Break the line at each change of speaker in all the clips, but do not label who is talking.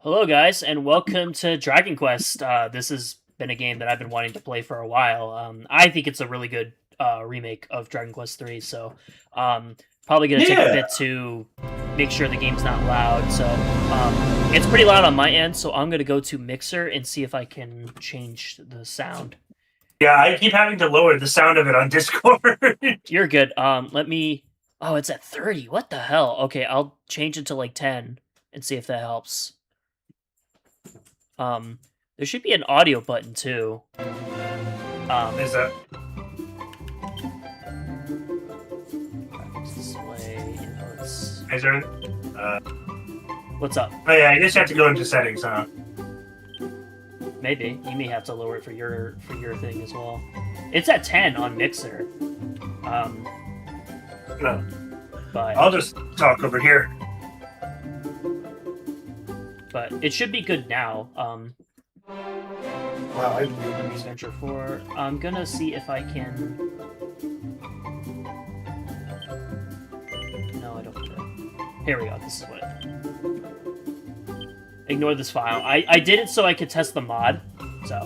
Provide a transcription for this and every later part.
Hello, guys, and welcome to Dragon Quest. This has been a game that I've been wanting to play for a while. I think it's a really good remake of Dragon Quest 3, so probably going to take a
Yeah.
bit to make sure the game's not loud. So it's pretty loud on my end, so I'm going to go to Mixer and see if I can change the sound.
Yeah, I keep having to lower the sound of it on Discord.
You're good. Let me... Oh, it's at 30. What the hell? Okay, I'll change it to like 10 and see if that helps. There should be an audio button too.
Is that?
Graphics display, inputs.
Is there?
What's up?
Oh yeah, I guess you have to go into settings, huh?
Maybe you may have to lower it for your thing as well. It's at 10 on Mixer.
No,
But
I'll just talk over here.
but it should be good now.
Wow,
Let me venture 4. I'm gonna see if I can. No, I don't want to. Here we go. This is what. Ignore this file. I did it so I could test the mod. So.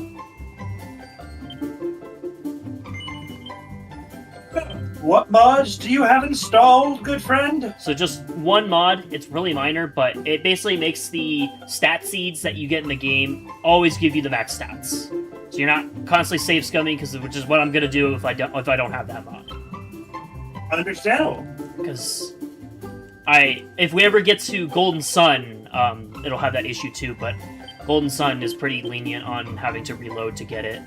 What mods do you have installed, good friend?
So just one mod, it's really minor, but it basically makes the stat seeds that you get in the game always give you the max stats. So you're not constantly save scumming, which is what I'm gonna do if I don't have that mod.
Understandable.
Because if we ever get to Golden Sun, it'll have that issue too. But Golden Sun is pretty lenient on having to reload to get it.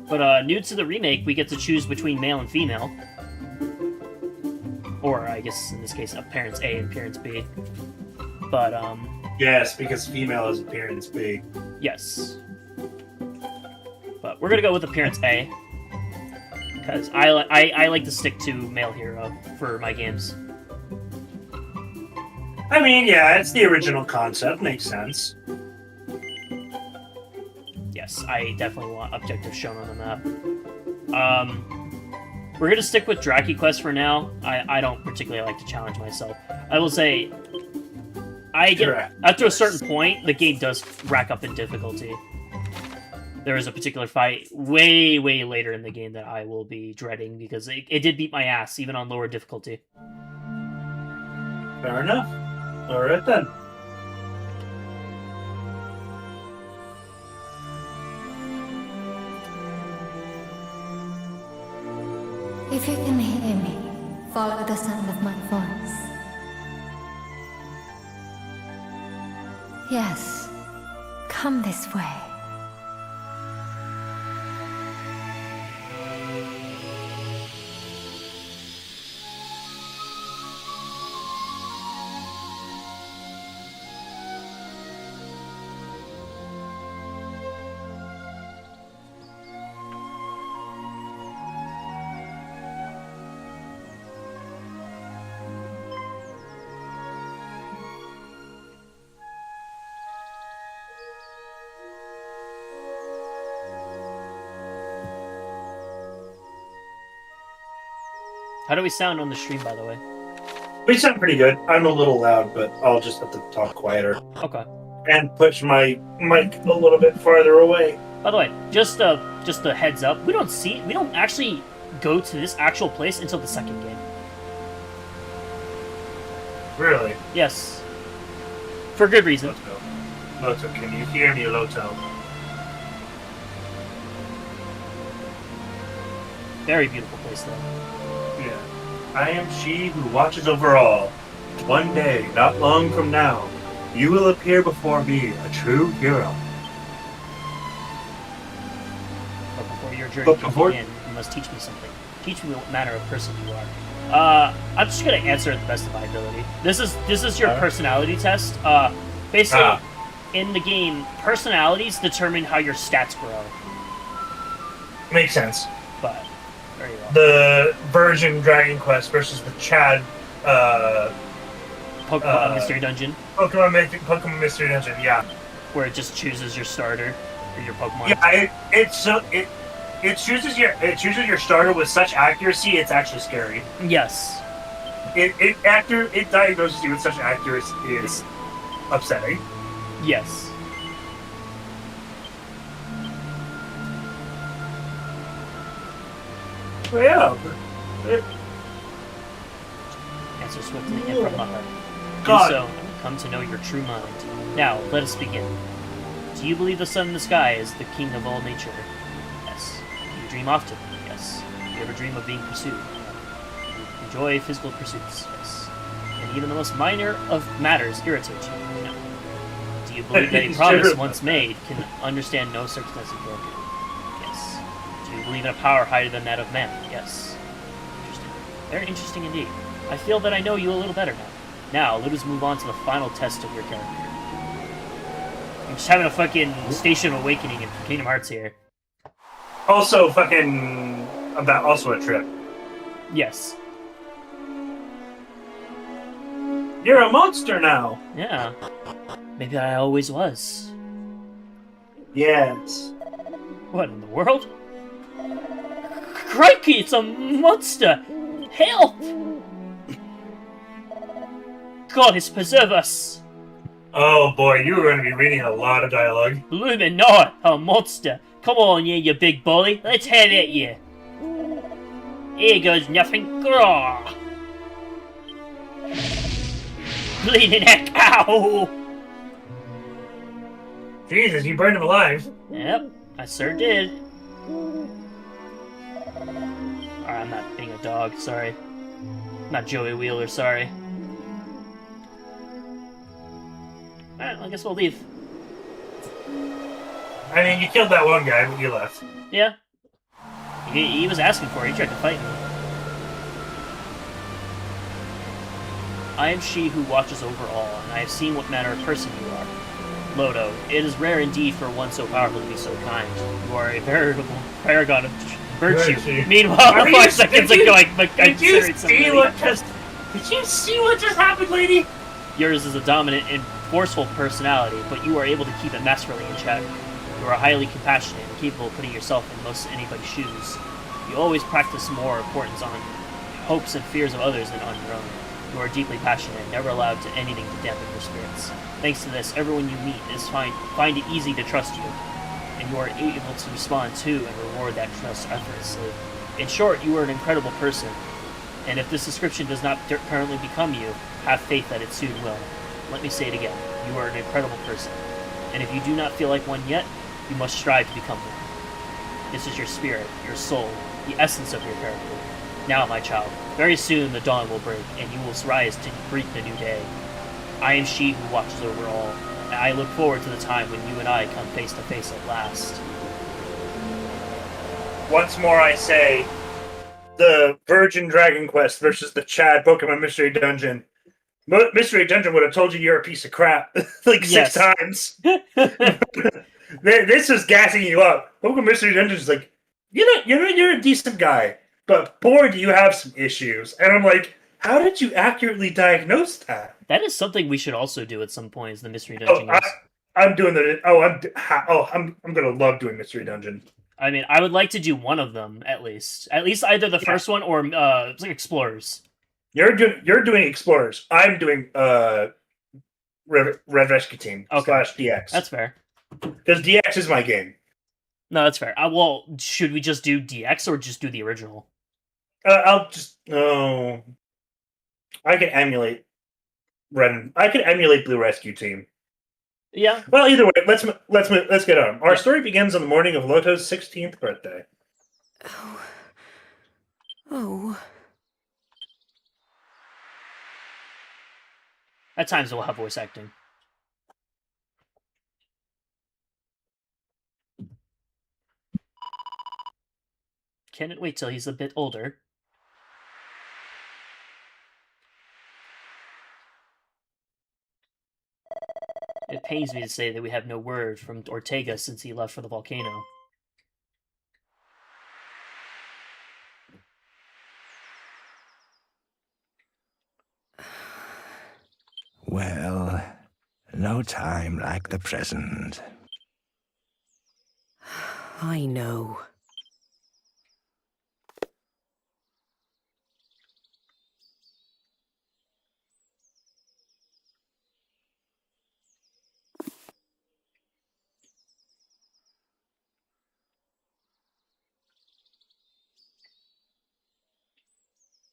But new to the remake, we get to choose between male and female. Or, I guess, in this case, appearance A and appearance B. But,
Yes, because female is appearance B.
yes. But we're gonna go with appearance A. Because I like to stick to male hero for my games.
I mean, yeah, it's the original concept. Makes sense.
Yes, I definitely want objectives shown on the map. We're gonna stick with Dragon Quest for now. I don't particularly like to challenge myself. I will say,
Correct.
after a certain point, the game does rack up in difficulty. There is a particular fight way later in the game that I will be dreading because it did beat my ass even on lower difficulty.
Fair enough. All right then.
If you can hear me, follow the sound of my voice. Yes, come this way.
How do we sound on the stream, by the way?
We sound pretty good. I'm a little loud, but I'll just have to talk quieter
Okay.
and push my mic a little bit farther away.
By the way, just a heads up, we don't actually go to this actual place until the second game.
Really?
Yes. For good reason.
Loto. Loto, can you hear me, Loto?
Very beautiful place, though.
Yeah. I am she who watches over all. One day, not long from now, you will appear before me, a true hero.
But before your journey
But
can
before-
begin, you must teach me something. Teach me what manner of person you are. I'm just gonna answer it the best of my ability. This is your personality test. Basically, in the game, personalities determine how your stats grow.
Makes sense.
But there you go.
The Virgin Dragon Quest versus the Chad
Pokemon Mystery Dungeon,
Pokemon Mystery Dungeon, yeah.
where it just chooses your starter or your Pokemon.
Yeah, it chooses your starter with such accuracy. It's actually scary.
Yes.
It diagnoses you with such accuracy is upsetting.
Yes.
But yeah.
Answer swiftly and from the heart.
God.
Do so, and we come to know your true mind. Now, let us begin. Do you believe the sun in the sky is the king of all nature? Yes. Do you dream often? Yes. Do you ever dream of being pursued? No. Enjoy physical pursuits? Yes. And even the most minor of matters irritate you? No. Do you believe that a promise once made can understand no circumstance broken? Yes. Do you believe in a power higher than that of man? Yes. Interesting. Very interesting indeed. I feel that I know you a little better now. Now, let us move on to the final test of your character. I'm just having a fucking Station of Awakening in Kingdom Hearts here.
Also, also a trip.
Yes.
You're a monster now.
Yeah. Maybe I always was.
Yes.
What in the world? Crikey, it's a monster! Help! Goddess, preserve us!
Oh boy, you're going to be reading a lot of dialogue.
Bloomin' not, a monster! Come on, you big bully, let's head at you! Here goes nothing. Graw! Bleeding heck, ow!
Jesus, you burned him alive.
Yep, I sure did. I'm not being a dog, sorry. Not Joey Wheeler, sorry. Alright, I guess we'll leave.
I mean, you killed that one guy, but you left.
Yeah. He was asking for it, he tried to fight me. I am she who watches over all, and I have seen what manner of person you are. Loto, it is rare indeed for one so powerful to be so kind. You are a veritable paragon of virtue. Meanwhile, 5 seconds ago,
Did you see what just happened, lady?
Yours is a dominant and forceful personality, but you are able to keep it masterfully in check. You are highly compassionate and capable of putting yourself in most anybody's shoes. You always practice more importance on hopes and fears of others than on your own. You are deeply passionate, never allowed to anything to dampen your spirits. Thanks to this, everyone you meet find it easy to trust you, and you are able to respond to and reward that trust effortlessly. In short, you are an incredible person, and if this description does not currently become you, have faith that it soon will. Let me say it again. You are an incredible person, and if you do not feel like one yet, you must strive to become one. This is your spirit, your soul, the essence of your character. Now, my child, very soon the dawn will break, and you will rise to greet the new day. I am she who watches over all, and I look forward to the time when you and I come face to face at last.
Once more I say, the Virgin Dragon Quest versus the Chad Pokemon Mystery Dungeon. Mystery Dungeon would have told you you're a piece of crap like 6 times. This is gassing you up. Pokemon Mystery Dungeon is like, you're a decent guy, but boy, do you have some issues. And I'm like, how did you accurately diagnose that?
That is something we should also do at some point. Is the Mystery Dungeon?
I'm doing the. I'm gonna love doing Mystery Dungeon.
I mean, I would like to do one of them at least. At least either the first one or it's like Explorers.
You're doing Explorers. I'm doing Red Rescue Team / DX.
That's fair.
Because DX is my game.
No, that's fair. Well, should we just do DX or just do the original?
I'll just I can emulate Blue Rescue Team.
Yeah.
Well, either way, let's get on. Our story begins on the morning of Loto's 16th birthday.
Oh.
At times we'll have voice acting. Can't wait till he's a bit older. It pains me to say that we have no word from Ortega since he left for the volcano.
Well, no time like the present.
I know.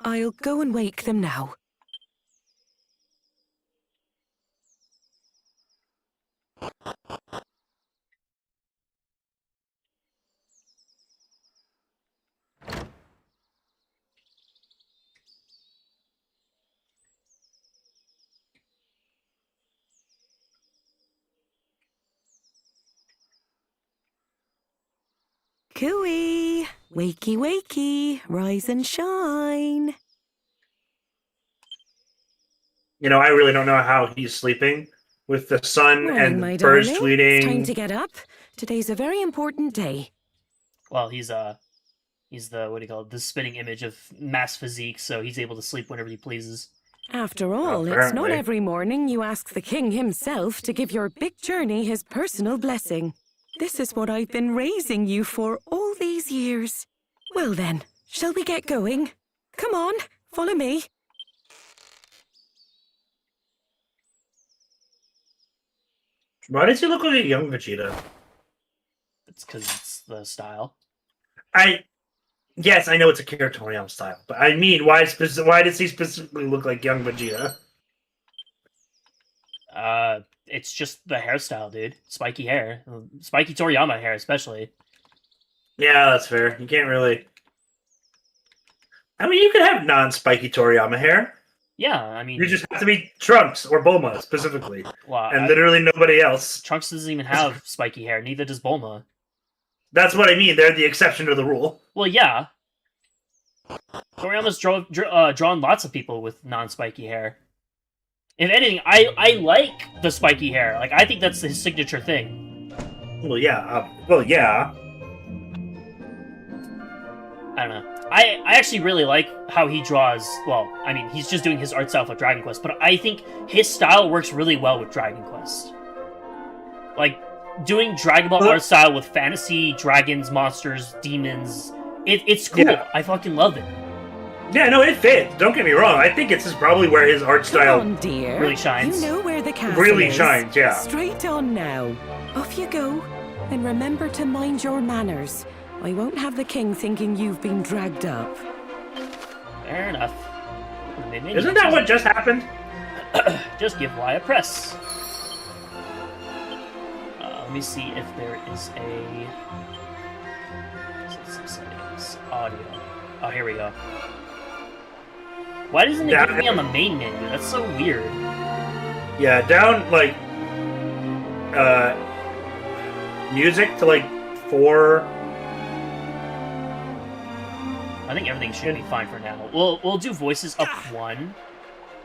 I'll go and wake them now. Cooey! Wakey, wakey! Rise and shine!
You know, I really don't know how he's sleeping with the sun
Morning,
and
my
the birds
darling.
tweeting.
It's time to get up. Today's a very important day.
Well, he's the what do you call it? The spinning image of mass physique, so he's able to sleep whenever he pleases.
After all, it's not
Apparently.
every morning you ask the king himself to give your big journey his personal blessing. This is what I've been raising you for all these years. Well then, shall we get going? Come on, follow me.
Why does he look like a young Vegeta?
It's because it's the style.
Yes, I know it's a Akira Toriyama style, but I mean, why does he specifically look like young Vegeta?
It's just the hairstyle, dude. Spiky hair. Spiky Toriyama hair, especially.
Yeah, that's fair. You can't really... I mean, you could have non-spiky Toriyama hair.
Yeah, I mean...
You just have to be Trunks or Bulma, specifically.
Well,
And literally nobody else.
Trunks doesn't even have spiky hair, neither does Bulma.
That's what I mean. They're the exception to the rule.
Well, yeah. Toriyama's drawn lots of people with non-spiky hair. If anything, I like the spiky hair. Like, I think that's his signature thing.
Well, yeah. Yeah.
I don't know. I actually really like how he draws. Well, I mean, he's just doing his art style for Dragon Quest, but I think his style works really well with Dragon Quest. Like, doing Dragon Ball art style with fantasy, dragons, monsters, demons, it's cool.
Yeah.
I fucking love it.
Yeah, no, it fits. Don't get me wrong. I think it's probably where his art style
Come on, dear.
really shines.
You know where the castle
really
is.
shines, yeah.
Straight on now. Off you go. And remember to mind your manners. I won't have the king thinking you've been dragged up.
Fair enough.
Isn't that what just happened?
Just give Y a press. Let me see if there is a... Settings, audio. Oh, here we go. Why doesn't it give me on the main menu? That's so weird.
Yeah, down, like, music to, like, 4...
I think everything should be fine for now. We'll do voices up 1,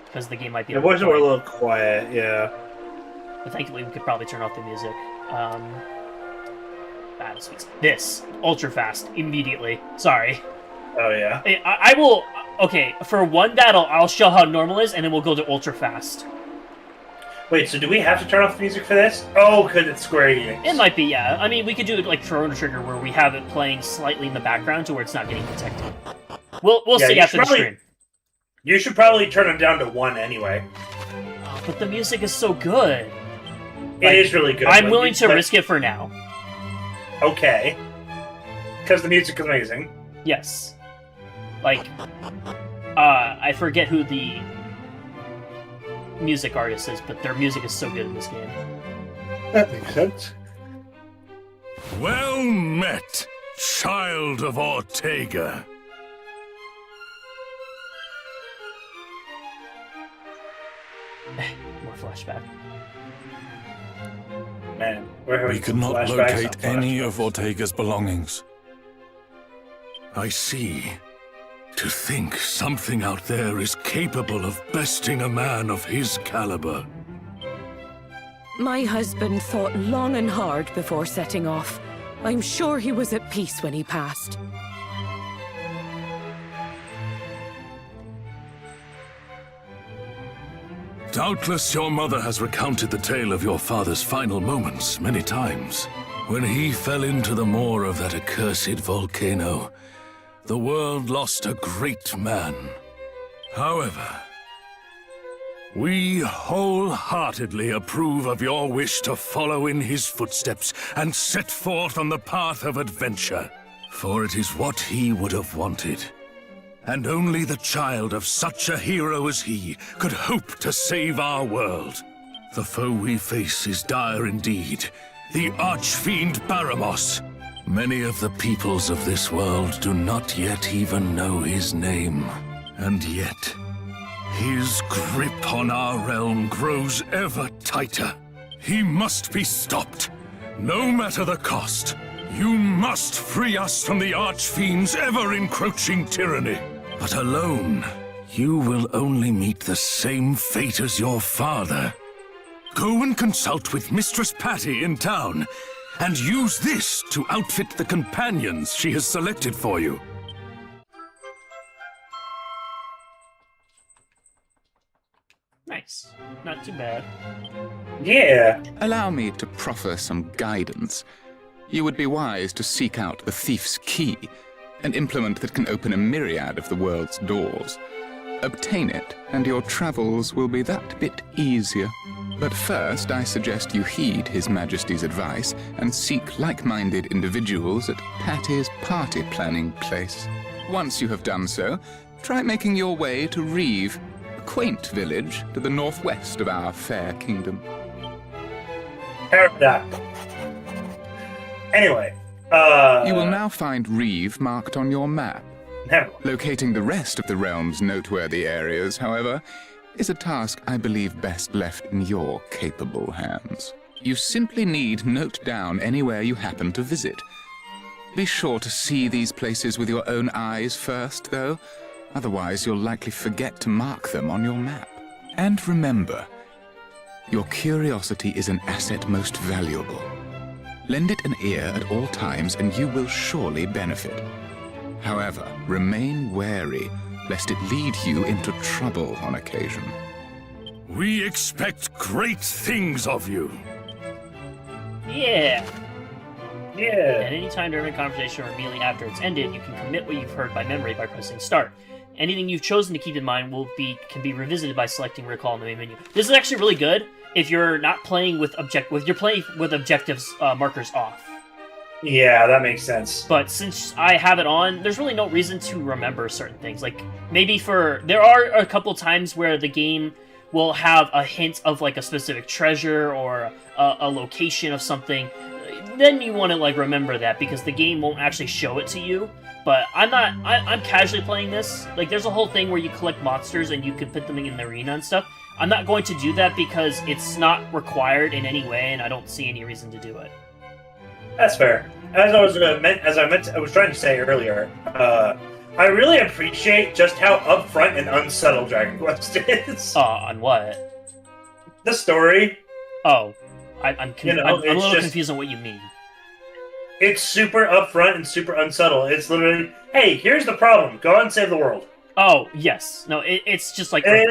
because the game might be...
The voices were a little quiet, yeah.
But thankfully, we could probably turn off the music. Battle speaks. This. Ultra fast. Immediately. Sorry.
Oh, yeah.
I will... Okay, for one battle, I'll show how normal is, and then we'll go to ultra fast.
Wait, so do we have to turn off the music for this? Oh, because it's Square Enix.
It might be, yeah. I mean, we could do it like Chrono Trigger, where we have it playing slightly in the background to where it's not getting detected. We'll see after the stream.
You should probably turn it down to 1 anyway.
Oh, but the music is so good.
It is really good.
I'm willing to risk it for now.
Okay. Because the music is amazing.
Yes. Like, I forget who the music artist is, but their music is so good in this game.
That makes sense.
Well met, child of Ortega.
More flashback.
Man, we're having
We could not
flashbacks
locate
on
any
flashbacks.
of Ortega's belongings. I see. To think something out there is capable of besting a man of his caliber.
My husband thought long and hard before setting off. I'm sure he was at peace when he passed.
Doubtless your mother has recounted the tale of your father's final moments many times. When he fell into the maw of that accursed volcano, the world lost a great man. However, we wholeheartedly approve of your wish to follow in his footsteps and set forth on the path of adventure, for it is what he would have wanted. And only the child of such a hero as he could hope to save our world. The foe we face is dire indeed, the archfiend Baramos. Many of the peoples of this world do not yet even know his name. And yet, his grip on our realm grows ever tighter. He must be stopped, no matter the cost. You must free us from the archfiend's ever-encroaching tyranny. But alone, you will only meet the same fate as your father. Go and consult with Mistress Patty in town, and use this to outfit the companions she has selected for you.
Nice. Not too bad.
Yeah.
Allow me to proffer some guidance. You would be wise to seek out the thief's key, an implement that can open a myriad of the world's doors. Obtain it, and your travels will be that bit easier. But first, I suggest you heed His Majesty's advice and seek like-minded individuals at Patty's party planning place. Once you have done so, try making your way to Reeve, a quaint village to the northwest of our fair kingdom.
Pterodactyl. Anyway,
You will now find Reeve marked on your map.
never mind.
Locating the rest of the realm's noteworthy areas, however, is a task I believe best left in your capable hands. You simply need note down anywhere you happen to visit. Be sure to see these places with your own eyes first, though. Otherwise, you'll likely forget to mark them on your map. And remember, your curiosity is an asset most valuable. Lend it an ear at all times, and you will surely benefit. However, remain wary, lest it lead you into trouble on occasion.
We expect great things of you.
Yeah.
Yeah.
At any time during a conversation or immediately after it's ended, you can commit what you've heard by memory by pressing start. Anything you've chosen to keep in mind can be revisited by selecting recall in the main menu. This is actually really good if you're not playing with you're playing with objectives markers off.
Yeah, that makes sense.
But since I have it on, there's really no reason to remember certain things. Like maybe there are a couple times where the game will have a hint of like a specific treasure or a location of something. Then you want to like remember that because the game won't actually show it to you. But I'm casually playing this. Like there's a whole thing where you collect monsters and you can put them in the arena and stuff. I'm not going to do that because it's not required in any way, and I don't see any reason to do it.
That's fair. As I was trying to say earlier, I really appreciate just how upfront and unsubtle Dragon Quest is.
On what?
The story.
Oh, I'm a little
just
confused on what you mean.
It's super upfront and super unsubtle. It's literally, hey, here's the problem. Go out and save the world.
Oh, yes. No, it's just like...
It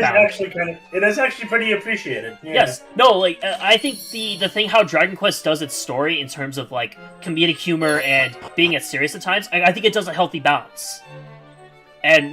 is actually pretty appreciated. Yeah.
Yes. No, like, I think the thing how Dragon Quest does its story in terms of, like, comedic humor and being at serious at times, I think it does a healthy balance. And,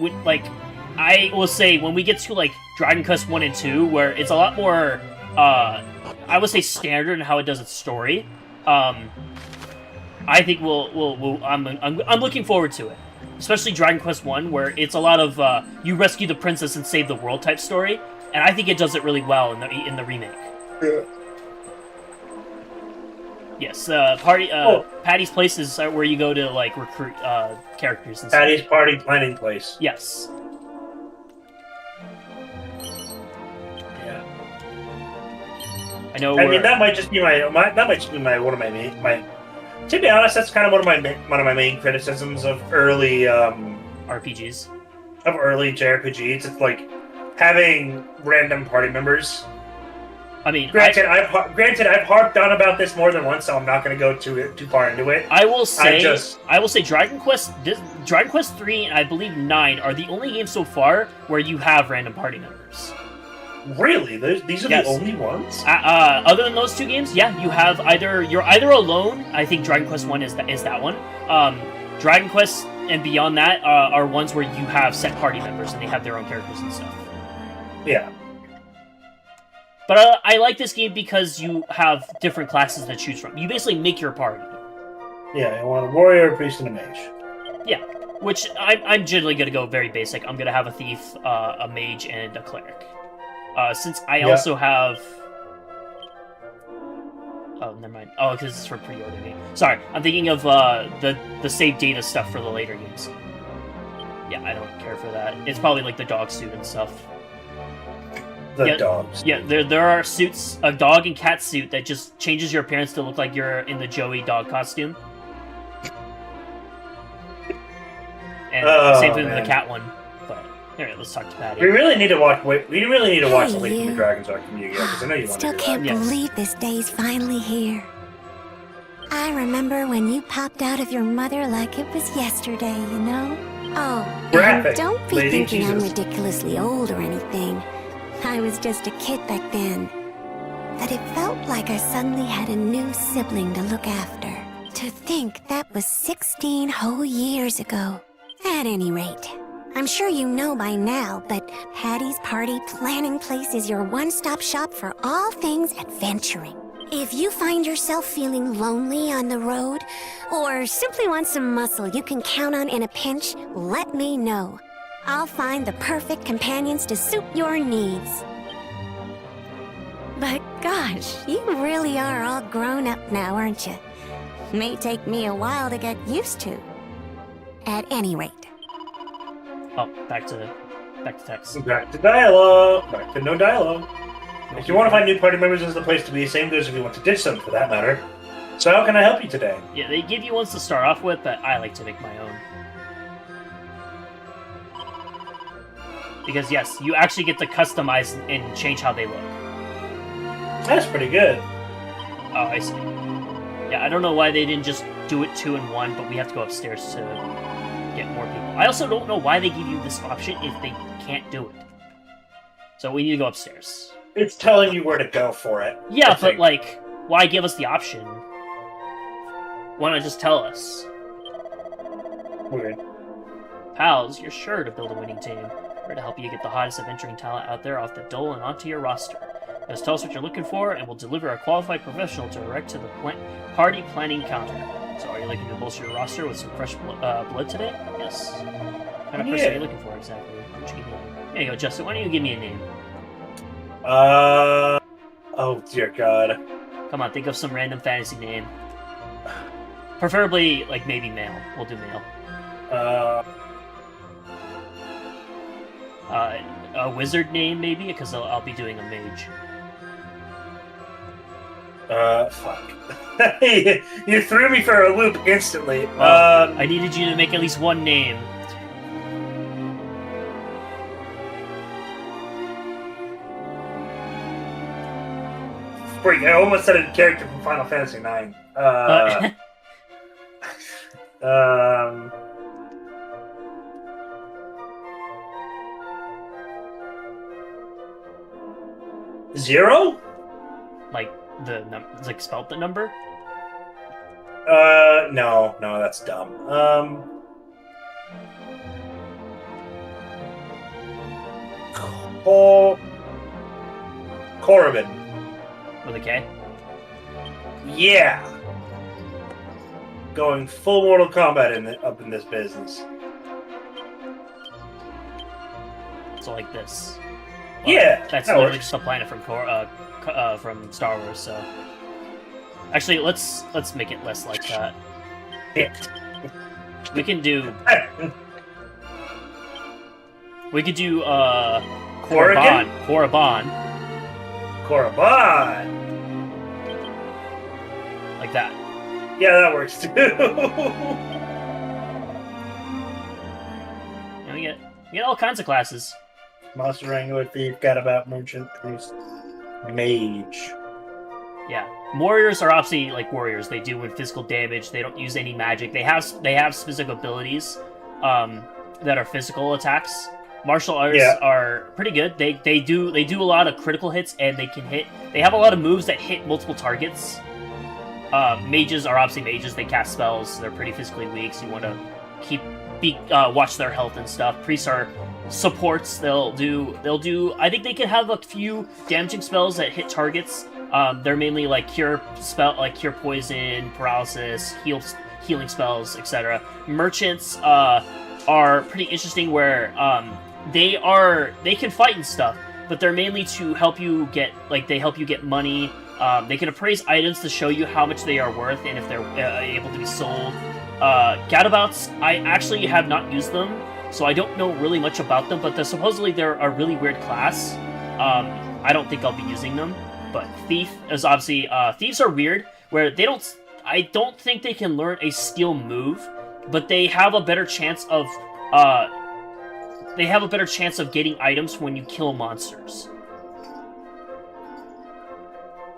I will say, when we get to, like, Dragon Quest 1 and 2, where it's a lot more, I would say standard in how it does its story, I think I'm looking forward to it. Especially Dragon Quest 1, where it's a lot of you rescue the princess and save the world type story, and I think it does it really well in the remake.
Yeah.
Yes, Patty's place is where you go to like recruit characters and stuff.
Patty's party planning place.
Yes.
Yeah.
I know.
I mean, that might just be one of my main. To be honest, that's kind of one of my main criticisms of early
RPGs.
Of early JRPGs. It's like having random party members.
I mean,
granted, I've harped on about this more than once, so I'm not going to go too far into it.
I will say Dragon Quest 3 and I believe 9 are the only games so far where you have random party members.
Really? These are the only ones?
Other than those two games, yeah, you're either alone. I think Dragon Quest 1 is that one. Dragon Quest and beyond that are ones where you have set party members and they have their own characters and stuff.
Yeah.
But I like this game because you have different classes to choose from. You basically make your party.
Yeah, you want a warrior, a priest, and a mage.
Yeah. Which I'm generally gonna go very basic. I'm gonna have a thief, a mage, and a cleric. Since I also have. Oh, never mind. Oh, because it's for pre-ordering. Sorry, I'm thinking of the save data stuff for the later games. Yeah, I don't care for that. It's probably like the dog suit and stuff.
The dogs.
Yeah, there are suits, a dog and cat suit that just changes your appearance to look like you're in the Joey dog costume. And same thing with the cat one. But here, let's talk to Patty.
We really need to watch. We really need to watch the Late from the Dragons arc from Yu-Gi-Oh! Because I know you want to
Still
do
can't
that.
believe this day's finally here. I remember when you popped out of your mother like it was yesterday, you know? Oh, and
Graphic,
don't be
Lady
thinking I'm
Jesus.
ridiculously old or anything. I was just a kid back then. But it felt like I suddenly had a new sibling to look after. To think that was 16 whole years ago. At any rate, I'm sure you know by now, but Patty's Party Planning Place is your one-stop shop for all things adventuring. If you find yourself feeling lonely on the road, or simply want some muscle you can count on in a pinch, let me know. I'll find the perfect companions to suit your needs. But gosh, you really are all grown up now, aren't you? May take me a while to get used to. At any rate.
Oh, back to text.
Back to dialogue. Back to no dialogue. If you want to find new party members, this is the place to be. Same goes if you want to ditch some, for that matter. So how can I help you today?
Yeah, they give you ones to start off with, but I like to make my own. Because yes, you actually get to customize and change how they look.
That's pretty good.
Oh, I see. Yeah, I don't know why they didn't just do it 2 in 1, but we have to go upstairs to get more people. I also don't know why they give you this option if they can't do it. So we need to go upstairs.
It's telling you where to go for it.
Yeah,
I
but
think.
like, why give us the option? Why not just tell us?
Weird.
Pals, you're sure to build a winning team. We're to help you get the hottest adventuring talent out there off the dole and onto your roster. Just tell us what you're looking for, and we'll deliver a qualified professional direct to the party planning counter. So are you looking to bolster your roster with some fresh blood today? Yes. What kind of person are you looking for exactly? Why don't you give me a name? There you go, Justin. Why don't you give me a name?
Oh dear God.
Come on, think of some random fantasy name. Preferably, like, maybe male. We'll do male. A wizard name, maybe? Because I'll be doing a mage.
Fuck. You threw me for a loop instantly.
I needed you to make at least one name.
Freak, I almost said a character from Final Fantasy IX. Zero?
Like, like, spelt the number?
No, that's dumb. Korriban.
With a K?
Yeah. Going full Mortal Kombat up in this business.
So like this.
Yeah,
That's
that
literally
works.
just a planet from Star Wars, so... Actually, let's make it less like that.
Yeah.
We can do... We could do,
Korrigan?
Korriban.
Korriban.
Like that.
Yeah, that works too.
And we get all kinds of classes.
Monster Wrangler, Thief, Gadabout, Merchant, Priest, Mage.
Yeah. Warriors are obviously like warriors. They do with physical damage. They don't use any magic. They have specific abilities that are physical attacks. Martial arts are pretty good. They do a lot of critical hits, and they can hit. They have a lot of moves that hit multiple targets. Mages are obviously mages. They cast spells. They're pretty physically weak, so you want to watch their health and stuff. Priests are supports. They'll do. I think they can have a few damaging spells that hit targets. They're mainly like cure poison, paralysis, healing spells, etc. Merchants are pretty interesting where they can fight and stuff, but they're mainly to help you get they help you get money. They can appraise items to show you how much they are worth and if they're able to be sold. Gadabouts, I actually have not used them, so I don't know really much about them, but supposedly they're a really weird class. I don't think I'll be using them, but Thief is obviously... Thieves are weird, where they don't... I don't think they can learn a steal move, but they have a better chance of... getting items when you kill monsters.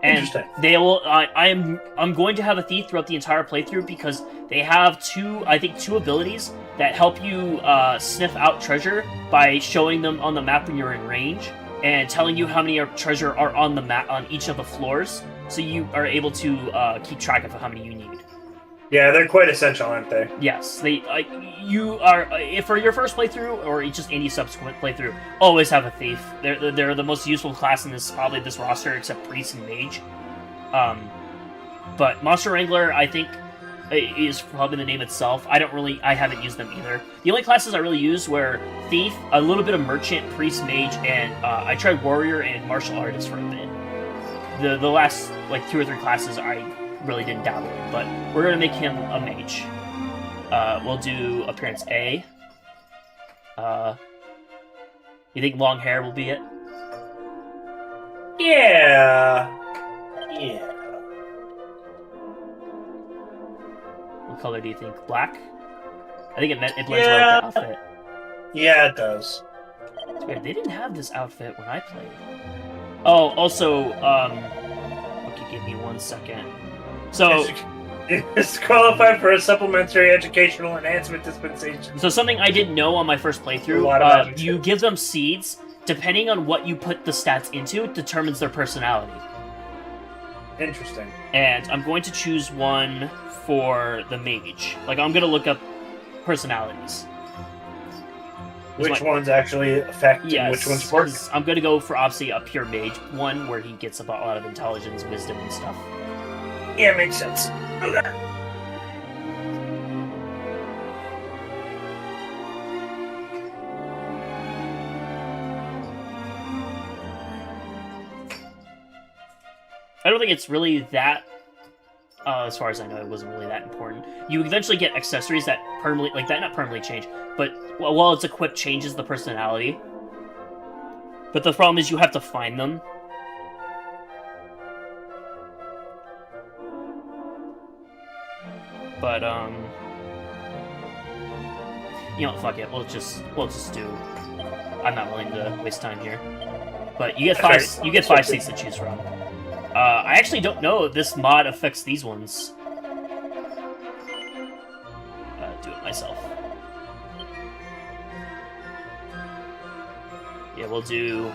And they will. I'm going to have a thief throughout the entire playthrough because they have two abilities that help you sniff out treasure by showing them on the map when you're in range and telling you how many treasure are on the map on each of the floors, so you are able to keep track of how many you need.
Yeah, they're quite essential, aren't they?
Yes, you are. If for your first playthrough or just any subsequent playthrough, always have a thief. They're the most useful class in this roster, except priest and mage. But monster wrangler, I think, is probably the name itself. I haven't used them either. The only classes I really used were thief, a little bit of merchant, priest, mage, and I tried warrior and martial artist for a bit. The last 2 or 3 classes I really didn't dabble in, but we're gonna make him a mage. We'll do appearance A. You think long hair will be it?
Yeah.
What color do you think? Black? I think it blends well with the outfit.
Yeah, it does.
It's weird. They didn't have this outfit when I played. Oh, also, okay, give me 1 second. So,
it's qualified for a supplementary educational enhancement dispensation.
So something I didn't know on my first playthrough, you give them seeds. Depending on what you put the stats into, it determines their personality.
Interesting.
And I'm going to choose one for the mage. I'm going to look up personalities.
Which ones actually affect and which ones work?
I'm going to go for, obviously, a pure mage. One where he gets a lot of intelligence, wisdom, and stuff.
Yeah, makes sense.
I don't think it's really that... as far as I know, it wasn't really that important. You eventually get accessories that permanently... not permanently change, but while it's equipped, changes the personality. But the problem is you have to find them. But, you know, fuck it. We'll just do... I'm not willing to waste time here. But you get five seats to choose from. I actually don't know if this mod affects these ones. Do it myself. Yeah, we'll do...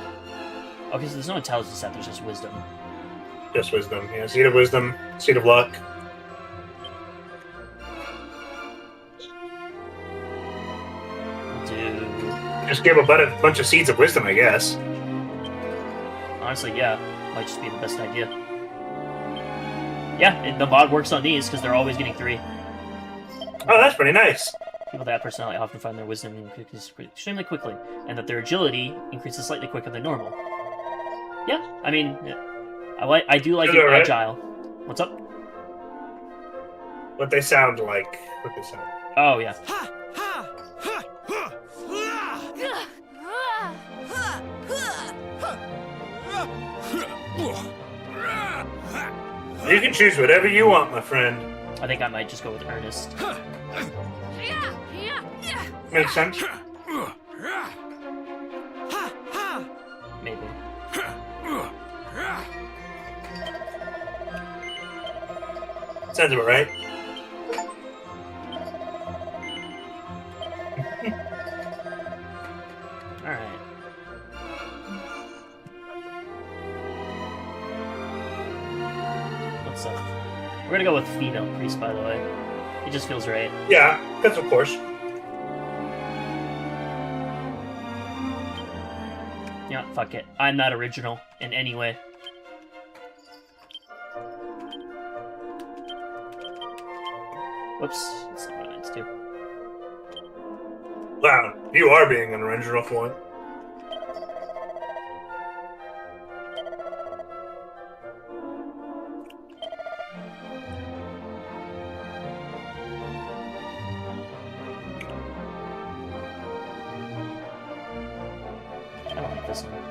Okay, so there's no intelligence stat, there's just wisdom.
Just wisdom, yeah. Seed of wisdom, seed of luck.
We'll do...
Just give a bunch of seeds of wisdom, I guess.
Honestly, yeah. Might just be the best idea. Yeah, the mod works on these because they're always getting 3.
Oh, that's pretty nice.
People with that personality often find their wisdom increases extremely quickly, and that their agility increases slightly quicker than normal. Yeah, I mean, yeah. I do like it agile. What's up?
What they sound like.
Oh, yeah.
You can choose whatever you want, my friend.
I think I might just go with Ernest.
Makes sense.
Maybe.
Sounds about right.
Alright. What's up? We're gonna go with female priest, by the way. It just feels right.
Yeah, that's of course.
Yeah, fuck it. I'm not original in any way. Whoops. That's not what I meant to do.
Wow, you are being an original for one.
I don't like this one.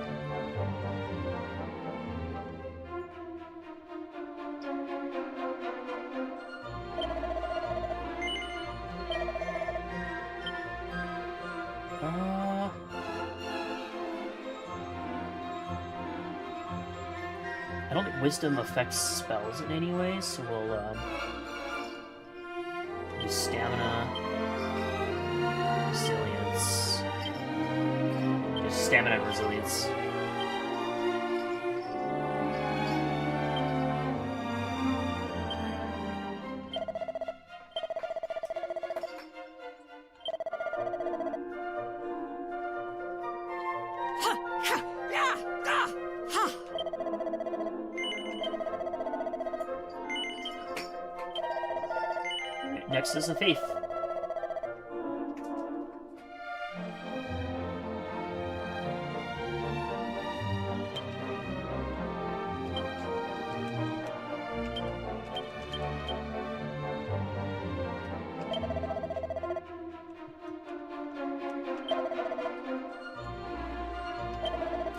I don't think wisdom affects spells in any way, so we'll use stamina, resilience, just stamina and resilience. Next is the faith.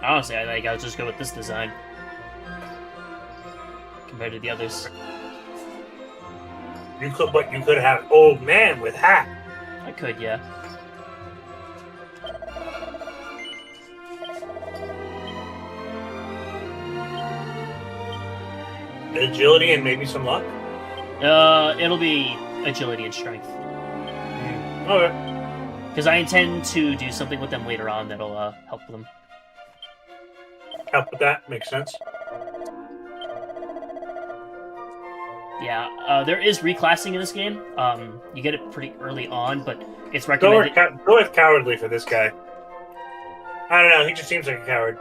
Honestly, I think I'll just go with this design compared to the others.
You could have old man with hat.
I could, yeah.
Agility and maybe some luck.
It'll be agility and strength.
Okay.
Because I intend to do something with them later on that'll help them.
Help with that makes sense.
Yeah, there is reclassing in this game. You get it pretty early on, but it's recommended.
Go with cowardly for this guy. I don't know. He just seems like a coward.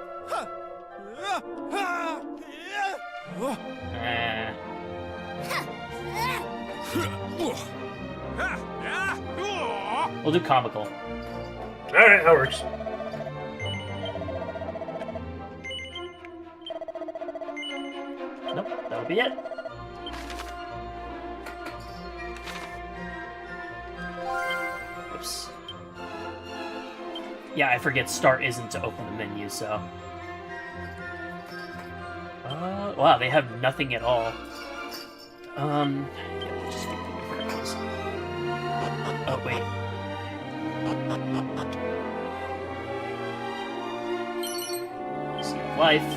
We'll do comical.
All right, that works.
Nope, that'll be it. Oops. Yeah, I forget start isn't to open the menu, so... wow, they have nothing at all. Yeah, we'll just keep looking for those. Oh, wait. Sea of Life.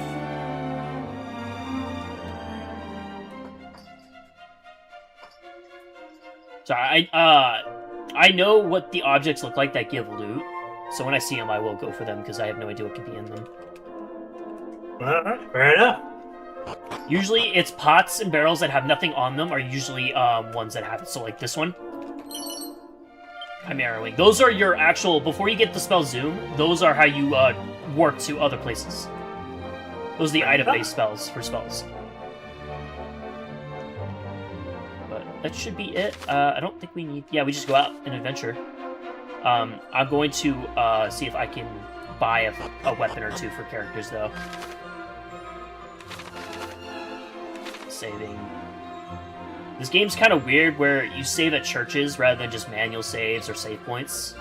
So I know what the objects look like that give loot, so when I see them, I will go for them because I have no idea what could be in them.
Fair enough.
Usually, it's pots and barrels that have nothing on them are usually ones that have it. So, like this one, Chimera Wing. Those are your actual. Before you get the spell Zoom, those are how you warp to other places. Those are the item-based spells for spells. That should be it. I don't think we need... Yeah, we just go out and adventure. I'm going to see if I can buy a weapon or two for characters, though. Saving. This game's kind of weird where you save at churches rather than just manual saves or save points.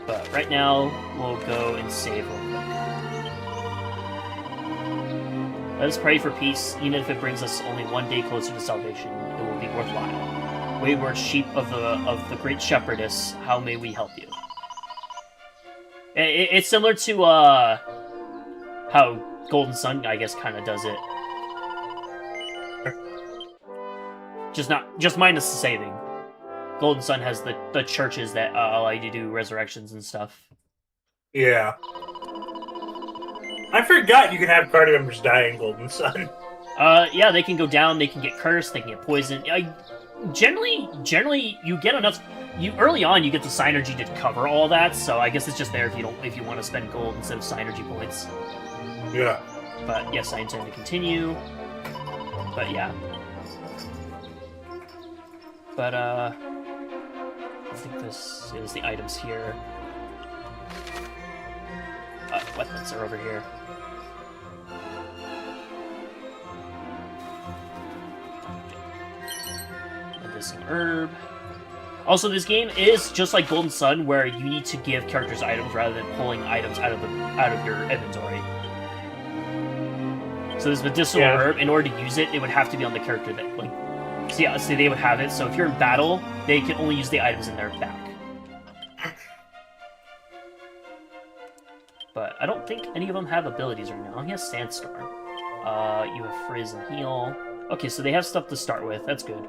But right now, we'll go and save real quick. Let us pray for peace, even if it brings us only one day closer to salvation. It will be worthwhile. Wayward sheep of the great shepherdess, how may we help you? It's similar to how Golden Sun, I guess, kind of does it. Just minus the saving. Golden Sun has the churches that allow you to do resurrections and stuff.
Yeah. I forgot you can have party members die in Golden Sun.
Yeah, they can go down, they can get cursed, they can get poisoned. Generally, you get enough... early on, you get the synergy to cover all that, so I guess it's just there if you want to spend gold instead of synergy points.
Yeah.
But yes, I intend to continue. But yeah. But, think this is the items here. Weapons are over here. Medicinal herb. Also, this game is just like Golden Sun, where you need to give characters items rather than pulling items out of your inventory. So this medicinal herb, in order to use it, it would have to be on the character that, like, see, they would have it. So if you're in battle, they can only use the items in their back. But I don't think any of them have abilities right now. He has Sandstorm. You have Frizz and Heal. Okay, so they have stuff to start with. That's good.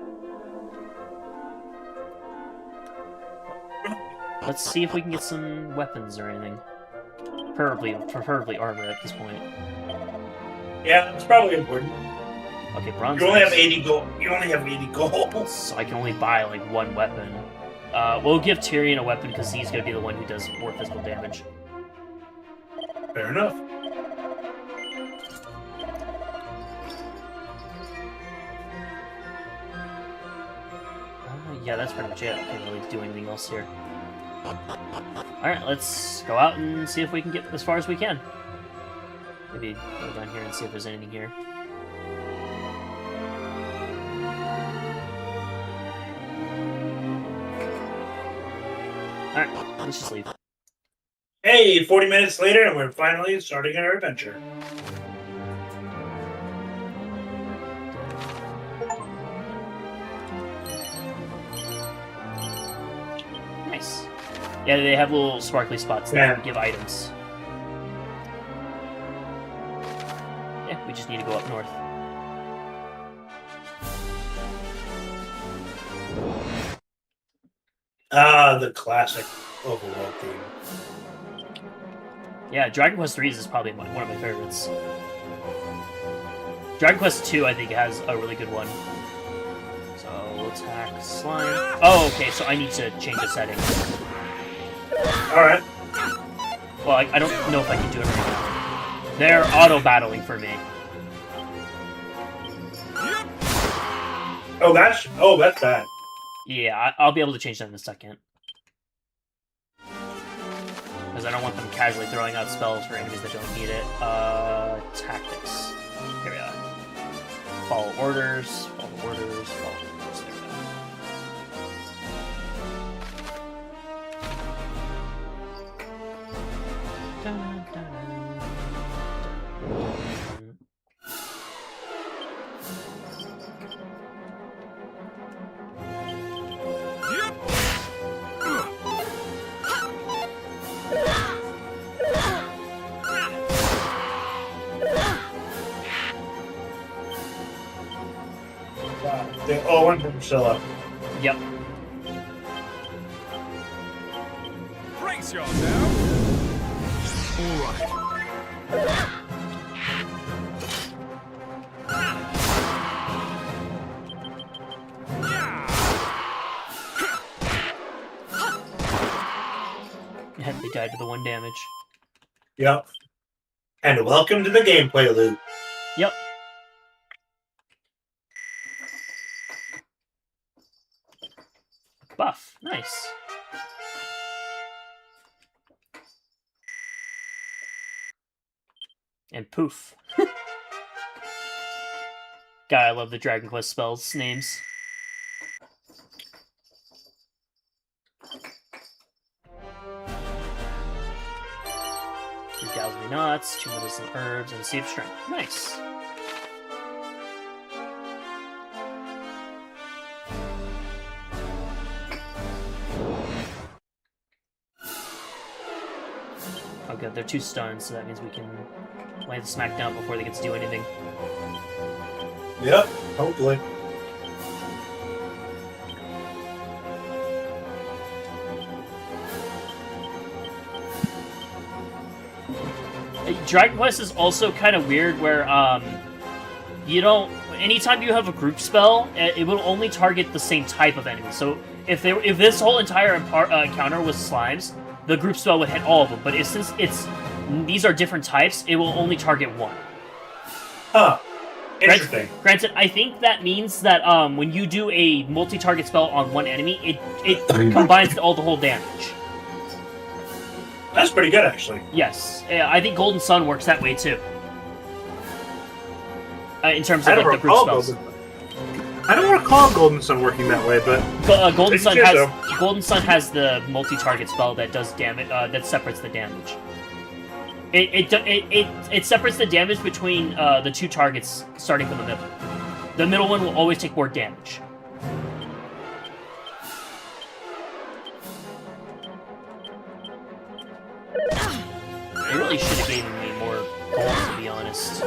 Let's see if we can get some weapons or anything. Preferably armor at this point.
Yeah, it's probably important.
Okay, bronze.
You only have 80 gold. You only have 80 gold.
So I can only buy like one weapon. We'll give Tyrion a weapon because he's gonna be the one who does more physical damage.
Fair enough.
Yeah, that's pretty much it. I can't really do anything else here. Alright, let's go out and see if we can get as far as we can. Maybe go down here and see if there's anything here. Alright, let's just leave.
Hey, 40 minutes later, and we're finally starting our adventure.
Nice. Yeah, they have little sparkly spots that give items. Yeah, we just need to go up north.
Ah, the classic overworld theme.
Yeah, Dragon Quest 3 is probably one of my favorites. Dragon Quest 2, I think, has a really good one. So, we'll attack slime. Oh, okay, so I need to change the setting.
Alright.
Well, I don't know if I can do it right now. They're auto-battling for me.
Oh, that's bad.
Yeah, I'll be able to change that in a second. Because I don't want them casually throwing out spells for enemies that don't need it. Tactics. Here we are. Follow orders, follow orders, follow orders. There we go. Dun, dun, dun, dun.
Wow. They all went from Priscilla.
Yep.
Brace yourself! Alright.
Yeah, they died to the 1 damage.
Yep. And welcome to the gameplay loop.
Yep. Buff. Nice. And poof. God, I love the Dragon Quest spells names. Three dazzling knots, 2 medicinal herbs, and a seed of strength. Nice. Oh good, they're 2 stuns, so that means we can land the smackdown before they get to do anything.
Yep, hopefully.
Dragon Quest is also kind of weird where, you don't... Anytime you have a group spell, it will only target the same type of enemy. So if this whole entire encounter was slimes, the group spell would hit all of them. But since these are different types, it will only target one.
Huh. Interesting.
Granted, I think that means that when you do a multi-target spell on one enemy, it combines the whole damage.
That's pretty good, actually.
Yes, I think Golden Sun works that way too. In terms of like, the group spells.
I don't recall Golden Sun working that way, but
Golden Sun has the multi-target spell that does damage. That separates the damage. It separates the damage between the two targets starting from the middle. The middle one will always take more damage. They really should have given me more gold, to be honest.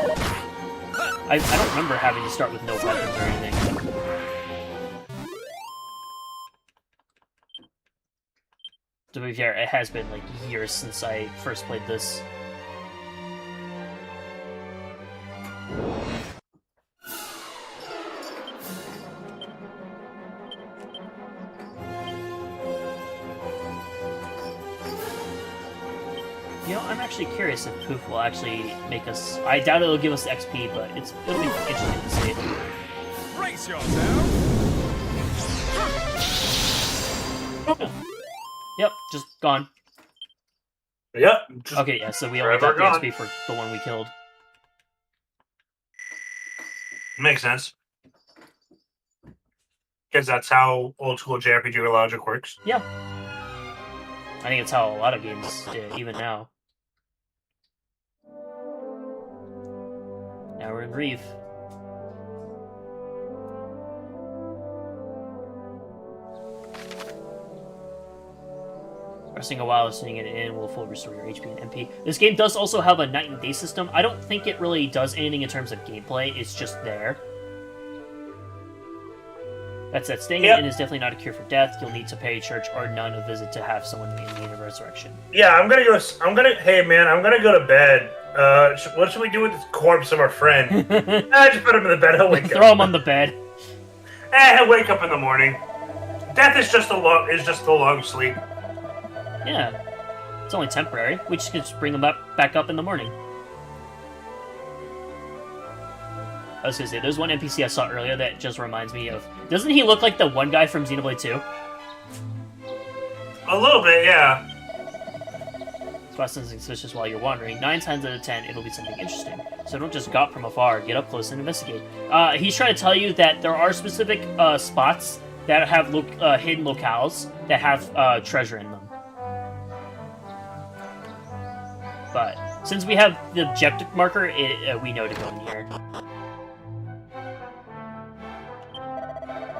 I don't remember having to start with no weapons or anything. To be fair, it has been like years since I first played this. You know, I'm actually curious if Poof will actually make us... I doubt it'll give us XP, but it'll be interesting to see.
Brace yourself!
Oh. Yep, just gone.
Yep.
Okay, yeah, so we only got the XP for the one we killed.
Makes sense. Because that's how old school JRPG logic works.
Yeah. I think it's how a lot of games do, even now. Now we're in Reeve. Resting a while, sitting it in will fully restore your HP and MP. This game does also have a night and day system. I don't think it really does anything in terms of gameplay. It's just there. That said, staying in is definitely not a cure for death. You'll need to pay church or none a visit to have someone in the resurrection.
Yeah, hey man, I'm gonna go to bed. What should we do with this corpse of our friend? Just put him in the bed, he'll wake up.
Throw him on the bed.
He'll wake up in the morning. Death is just a long sleep.
Yeah. It's only temporary. We just can bring him back up in the morning. I was gonna say, there's one NPC I saw earlier that just reminds me of... Doesn't he look like the one guy from Xenoblade 2?
A little bit, yeah.
Spot something suspicious while you're wandering. 9 times out of 10, it'll be something interesting. So don't just gawk from afar. Get up close and investigate. He's trying to tell you that there are specific spots that have hidden locales that have treasure in them. But since we have the objective marker, we know to go in here.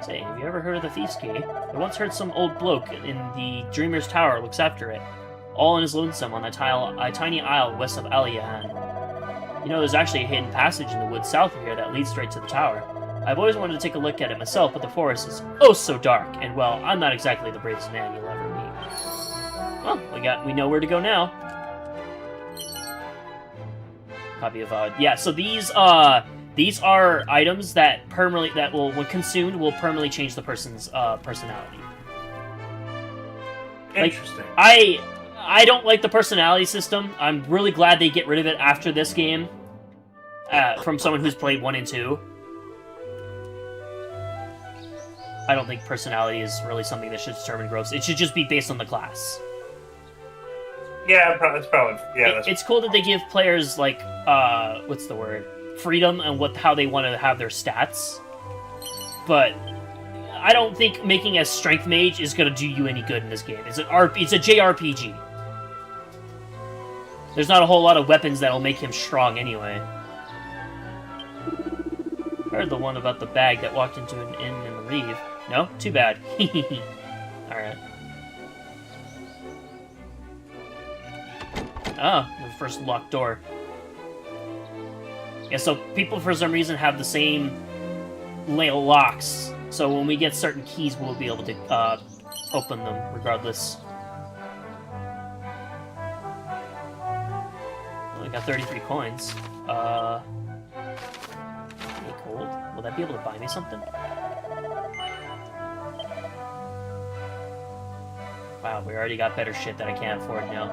Say, have you ever heard of the Thief's Key? I once heard some old bloke in the Dreamer's Tower looks after it. All in his lonesome on a tiny isle west of Aliahan. You know, there's actually a hidden passage in the woods south of here that leads straight to the tower. I've always wanted to take a look at it myself, but the forest is oh so dark, and well, I'm not exactly the bravest man you'll ever meet. Well, we know where to go now. Copy of yeah, so these are items that will, when consumed, will permanently change the person's personality.
Interesting.
Like, I don't like the personality system. I'm really glad they get rid of it after this game. From someone who's played 1 and 2. I don't think personality is really something that should determine growth. It should just be based on the class.
Yeah, it's probably... Yeah,
it's cool that they give players, like, what's the word? Freedom and how they want to have their stats. But I don't think making a strength mage is going to do you any good in this game. It's a JRPG. There's not a whole lot of weapons that'll make him strong anyway. I heard the one about the bag that walked into an inn in the Reeve. No? Too bad. Alright. Oh, the first locked door. Yeah, so people for some reason have the same locks. So when we get certain keys, we'll be able to open them regardless. We got 33 coins. Any gold? Will that be able to buy me something? Wow, we already got better shit that I can't afford now.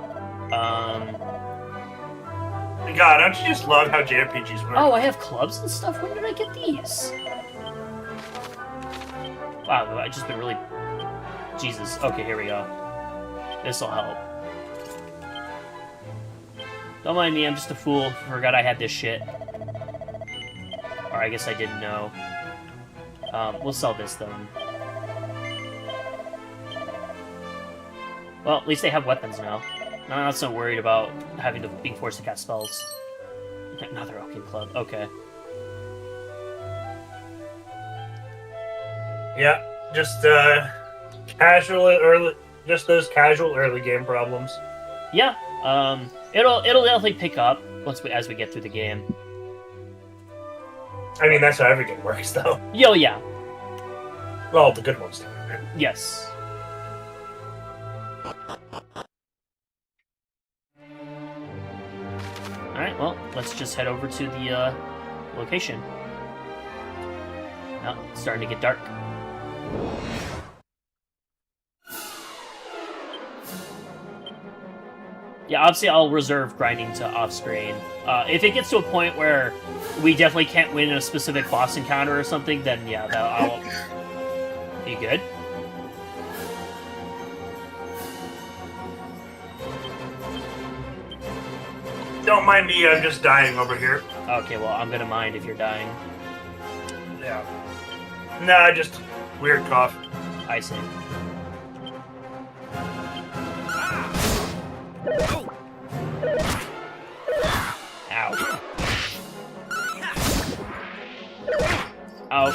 God, don't you just love how JRPGs work?
Oh, I have clubs and stuff? When did I get these? Wow, I just been really... Jesus. Okay, here we go. This'll help. Don't mind me, I'm just a fool. Forgot I had this shit. Or I guess I didn't know. We'll sell this then. Well, at least they have weapons now. I'm not so worried about being forced to cast spells. Another Oaken Club. Okay.
Yeah, just just those casual early game problems.
Yeah. It'll definitely pick up as we get through the game.
I mean, that's how every game works, though.
Yo, yeah.
Well, the good ones do.
Yes. Alright, well, let's just head over to the location. Now, it's starting to get dark. Yeah, obviously I'll reserve grinding to off-screen. If it gets to a point where we definitely can't win a specific boss encounter or something, then yeah, I'll be good.
Don't mind me, I'm just dying over here.
Okay, well, I'm gonna mind if you're dying.
Yeah. Nah, just weird cough.
I see. Ow. Ow.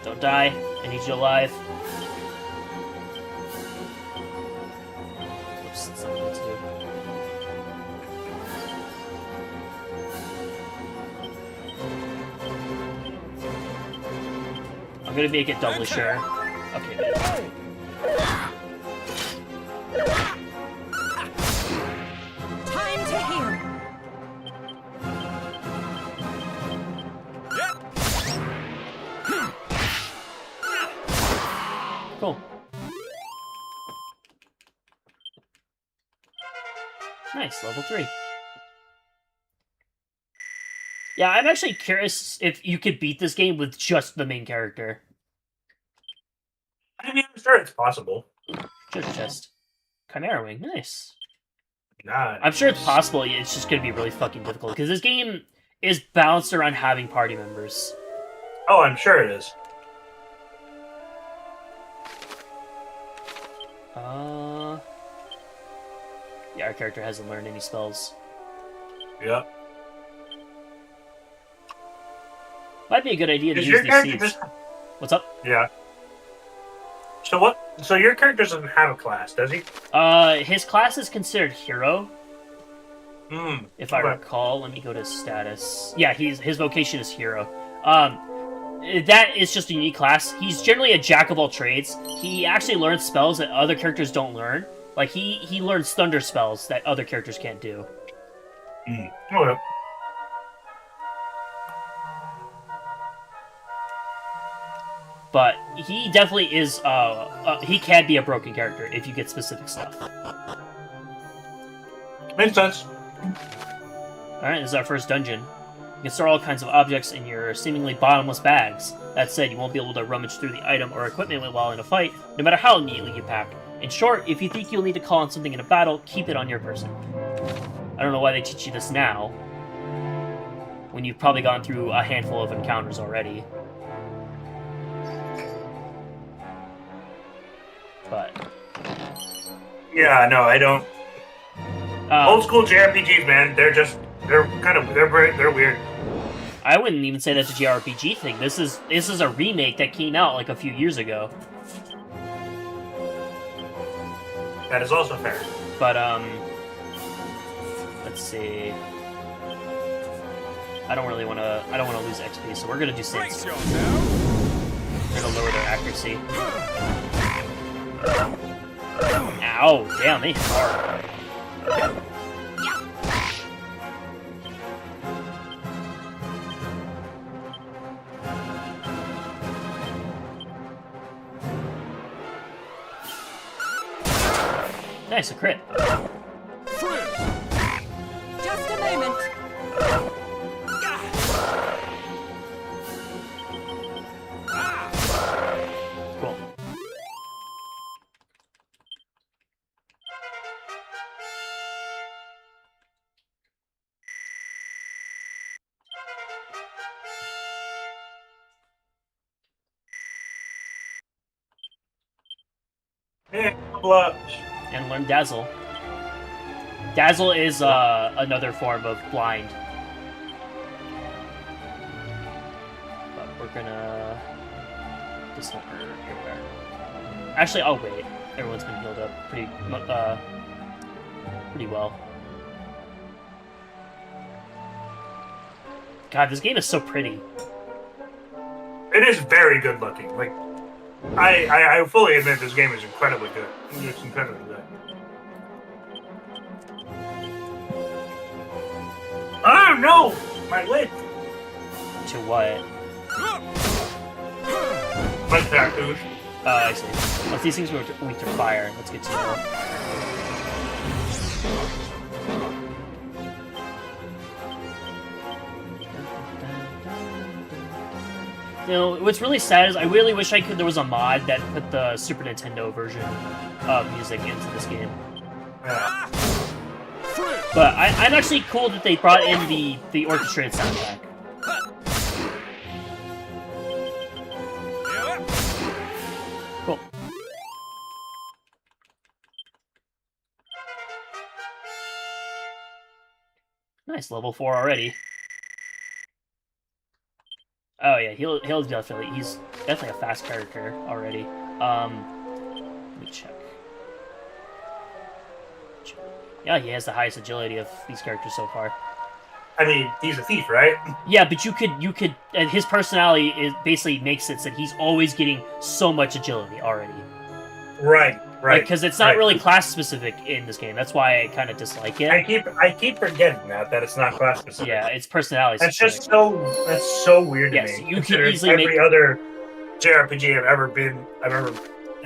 Don't die. I need you alive. Oops, that's not what to do. I'm gonna make it doubly sure. Okay, good.
Time to heal.
Cool. Nice, level 3. Yeah, I'm actually curious if you could beat this game with just the main character.
I mean, I'm sure it's possible.
Treasure chest. Chimera Wing, nice.
Nah.
I'm sure it's possible, it's just gonna be really fucking difficult, because this game is balanced around having party members.
Oh, I'm sure it is.
Yeah, our character hasn't learned any spells.
Yep.
Might be a good idea to
Is
use
your
these
character
seeds.
just...
What's up?
Yeah. So what? So your character doesn't have a class, does he?
His class is considered hero.
Hmm.
If I recall, let me go to status. Yeah, his vocation is hero. That is just a unique class. He's generally a jack of all trades. He actually learns spells that other characters don't learn. Like, he learns thunder spells that other characters can't do.
Hmm. Okay.
But he definitely is, he can be a broken character if you get specific stuff.
Makes sense.
Alright, this is our first dungeon. You can store all kinds of objects in your seemingly bottomless bags. That said, you won't be able to rummage through the item or equipment while in a fight, no matter how neatly you pack. In short, if you think you'll need to call on something in a battle, keep it on your person. I don't know why they teach you this now, when you've probably gone through a handful of encounters already. But
yeah, no, I don't. Old school JRPGs, man, they're weird.
I wouldn't even say that's a JRPG thing. This is a remake that came out like a few years ago.
That is also fair.
But let's see. I don't want to lose XP, so we're gonna do saves. We're gonna lower their accuracy. Ow! Damn, they hit hard. Nice, a crit.
Just a
Yeah, blush.
And learn Dazzle. Dazzle is another form of blind. But we're gonna... This one everywhere. Actually, I'll wait. Everyone's been healed up pretty well. God, this game is so pretty.
It is very good looking. Like, I fully admit this game is incredibly good. It's incredibly good. Oh no! My lid!
To what?
My tattoos.
Oh, I see. Well, these things were weak to fire. That's good to know. You know, what's really sad is I really wish there was a mod that put the Super Nintendo version of music into this game.
Yeah.
But I'm actually cool that they brought in the orchestrated soundtrack. Cool. Nice, level 4 already. Oh yeah, he's definitely a fast character already. Let me check. Yeah, he has the highest agility of these characters so far.
I mean, he's a thief, right?
Yeah, but you could, and his personality basically makes it so that he's always getting so much agility already.
Right.
Because it's not really class specific in this game. That's why I kind of dislike it.
I keep forgetting that it's not class specific.
Yeah, it's personality
That's
specific.
that's so weird to
Yes,
me.
you can easily
every other JRPG I've ever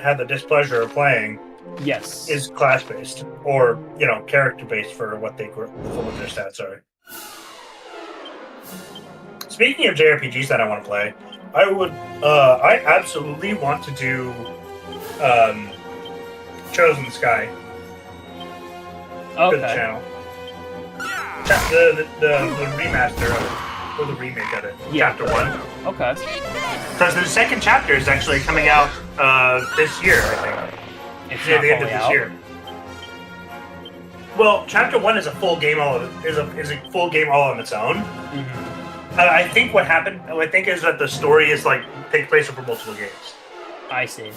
had the displeasure of playing.
Yes,
is class based or character based for what their stats are. Speaking of JRPGs that I want to play, I absolutely want to do Chosen Sky for the channel. The remaster of it, or the remake of it, chapter 1.
Okay.
Because the second chapter is actually coming out this year, I think.
It's
near
not
the end of
fully
this
out.
year. Well, chapter 1 is a full game all on its own.
Mm-hmm.
I think what happened, is that the story is take place over multiple games.
I see.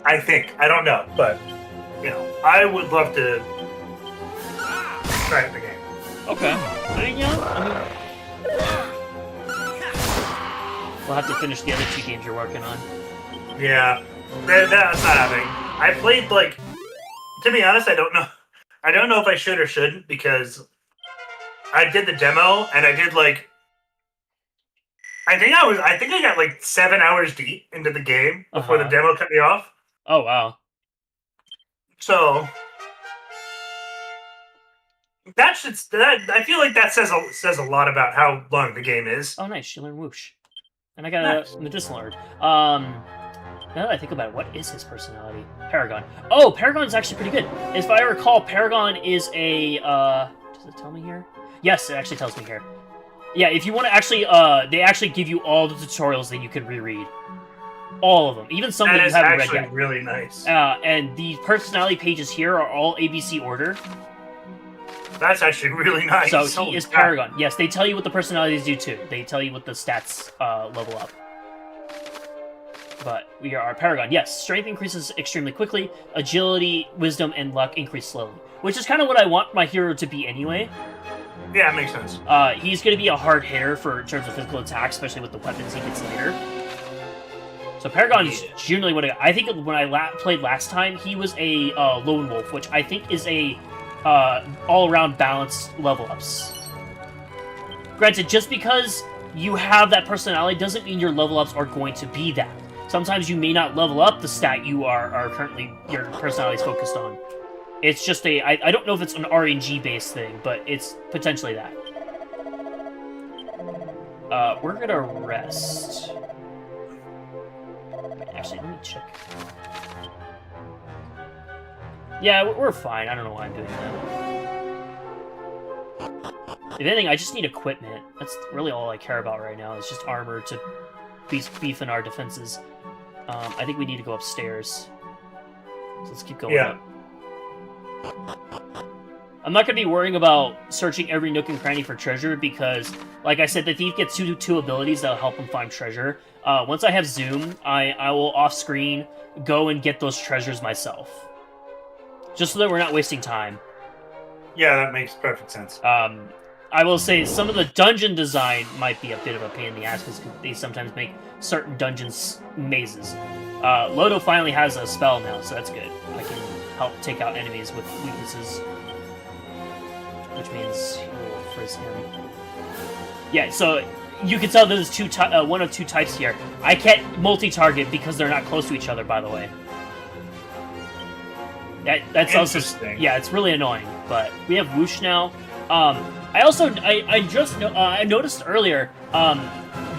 I think. I don't know, but I would love to try the game.
Okay. We'll have to finish the other 2 games you're working on.
Yeah, that's not happening. I played to be honest, I don't know if I should or shouldn't because I did the demo and I did I think I got 7 hours deep into the game before the demo cut me off.
Oh wow.
So I feel like that says a lot about how long the game is.
Oh nice, you learn whoosh. And I got a medicinal herb. Now that I think about it, what is his personality? Paragon. Oh, Paragon's actually pretty good. If I recall, Paragon is a does it tell me here? Yes, it actually tells me here. Yeah, if you want to actually they actually give you all the tutorials that you can reread. All of them. Even some that you haven't read yet.
That's really nice.
And the personality pages here are all ABC order.
That's actually really nice.
So he is Paragon. Yes, they tell you what the personalities do too. They tell you what the stats level up. But we are Paragon. Yes, strength increases extremely quickly. Agility, wisdom, and luck increase slowly. Which is kind of what I want my hero to be anyway.
Yeah, it makes sense.
He's going to be a hard hitter in terms of physical attack, especially with the weapons he gets later. So Paragon is generally what I think when I played last time, he was a lone wolf, which I think is a all-around balanced level ups. Granted, just because you have that personality doesn't mean your level ups are going to be that. Sometimes you may not level up the stat you are currently, your personality is focused on. It's just I don't know if it's an RNG-based thing, but it's potentially that. We're gonna rest. Actually, let me check. Yeah, we're fine. I don't know why I'm doing that. If anything, I just need equipment. That's really all I care about right now. It's just armor to beefing our defenses. I think we need to go upstairs. So let's keep going up. I'm not going to be worrying about searching every nook and cranny for treasure because, like I said, the thief gets two abilities that'll help him find treasure. Once I have Zoom, I will off-screen go and get those treasures myself. Just so that we're not wasting time.
Yeah, that makes perfect sense.
I will say some of the dungeon design might be a bit of a pain in the ass because they sometimes make certain dungeons mazes. Loto finally has a spell now, so that's good. I can help take out enemies with weaknesses, which means he will frizz him. Yeah, so you can tell there's one of two types here. I can't multi-target because they're not close to each other, by the way. That's also, yeah, it's really annoying. But we have Whoosh now. I noticed earlier,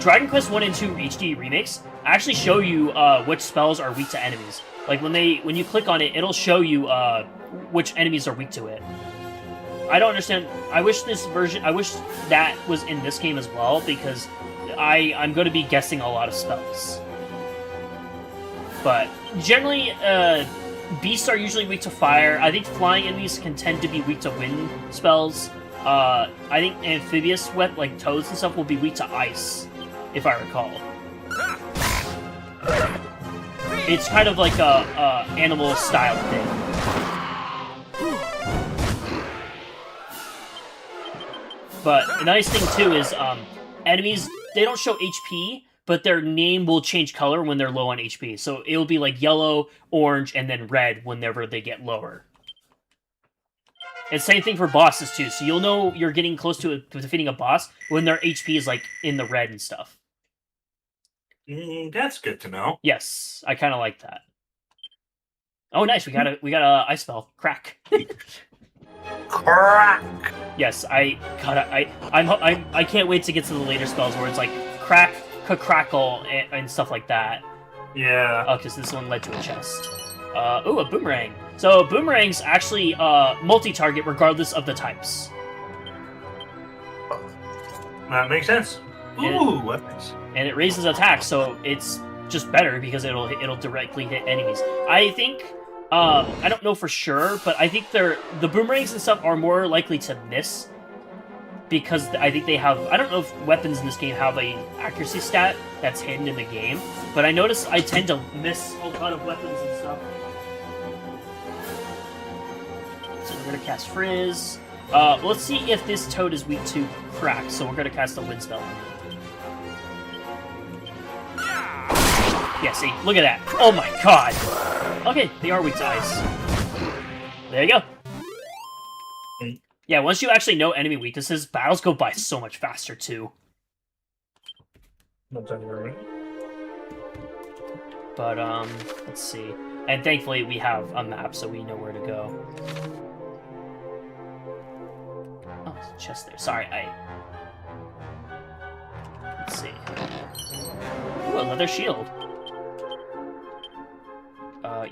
Dragon Quest 1 and 2 HD remakes actually show you which spells are weak to enemies. Like when you click on it, it'll show you which enemies are weak to it. I don't understand. I wish that was in this game as well because I'm going to be guessing a lot of spells. But generally, beasts are usually weak to fire. I think flying enemies can tend to be weak to wind spells. I think amphibious like toads and stuff will be weak to ice, if I recall. It's kind of like a animal style thing. But the nice thing too is enemies, they don't show HP, but their name will change color when they're low on HP. So it'll be like yellow, orange, and then red whenever they get lower. And same thing for bosses too. So you'll know you're getting close to defeating a boss when their HP is like in the red and stuff.
That's good to know.
Yes, I kind of like that. Oh, nice. We got a ice spell. Crack.
Crack.
Yes, I can't wait to get to the later spells where it's like crack, crackle, and stuff like that.
Yeah.
Oh, because this one led to a chest. Ooh, a boomerang. So boomerangs actually multi-target regardless of the types.
That makes sense. Ooh, weapons.
And it raises attack, so it's just better because it'll directly hit enemies. I think I don't know for sure, but I think the boomerangs and stuff are more likely to miss because I think they have. I don't know if weapons in this game have a accuracy stat that's hidden in the game, but I notice I tend to miss a lot of weapons and stuff. So we're gonna cast Frizz. Let's see if this toad is weak to crack. So we're gonna cast a wind spell on him. Yeah, see, look at that. Oh my god. Okay, they are weak to ice. There you go. Yeah, once you actually know enemy weaknesses, battles go by so much faster too. But let's see. And thankfully we have a map so we know where to go. Oh, there's a chest there. Sorry, let's see. Ooh, another shield.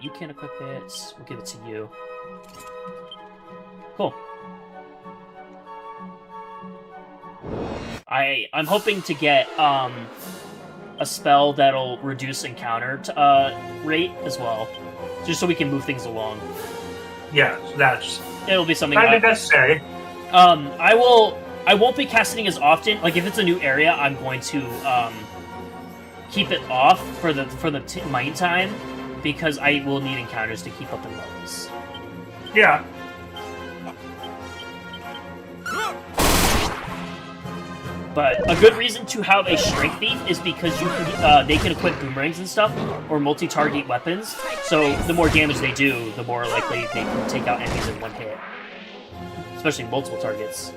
You can equip it. We'll give it to you. Cool. I'm hoping to get a spell that'll reduce encounter rate as well, just so we can move things along.
Yeah,
it'll be something.
I think that's necessary.
I won't be casting as often. Like if it's a new area, I'm going to keep it off for the might time. Because I will need encounters to keep up the levels.
Yeah.
But a good reason to have a Strength Thief is because you can, they can equip boomerangs and stuff, or multi-target weapons. So the more damage they do, the more likely they can take out enemies in one hit. Especially multiple targets.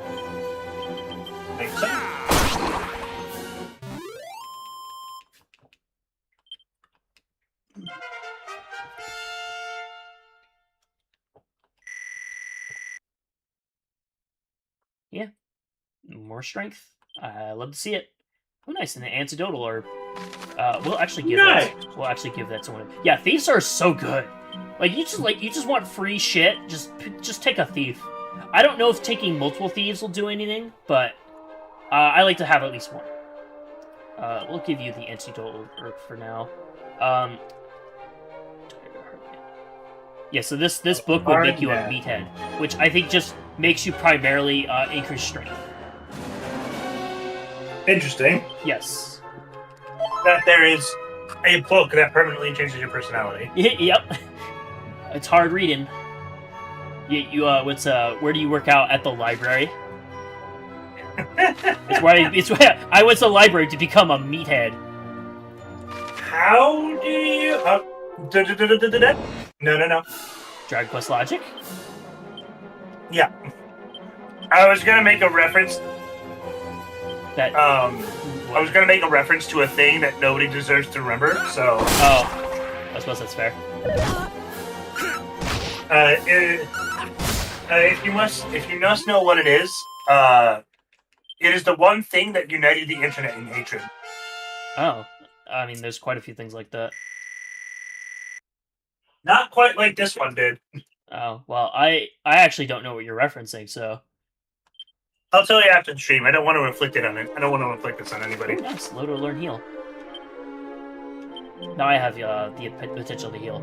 Makes sense.
Yeah, more strength. I love to see it. Oh, nice, and an antidotal, or we'll actually give that. We'll actually give that to one. Yeah, thieves are so good. Like you just want free shit. Just take a thief. I don't know if taking multiple thieves will do anything, but I like to have at least one. We'll give you the antidotal for now. Um, yeah, so this book would make you a meathead, which I think just makes you primarily increase strength.
Interesting.
Yes.
That there is a book that permanently changes your personality.
Yep. It's hard reading. Where do you work out? At the library? It's where I went to the library to become a meathead.
How do you... No.
Dragon Quest logic?
Yeah. I was gonna make a reference...
That...
I was gonna make a reference to a thing that nobody deserves to remember, so...
Oh. I suppose that's fair.
If you must know what it is, it is the one thing that united the internet in hatred.
Oh. I mean, there's quite a few things like that.
Not quite like this one did.
Oh, well, I actually don't know what you're referencing, so...
I'll tell you after the stream. I don't want to inflict it on it. I don't want to inflict this on anybody.
Oh, nice. Loto learn heal. Now I have the potential to heal.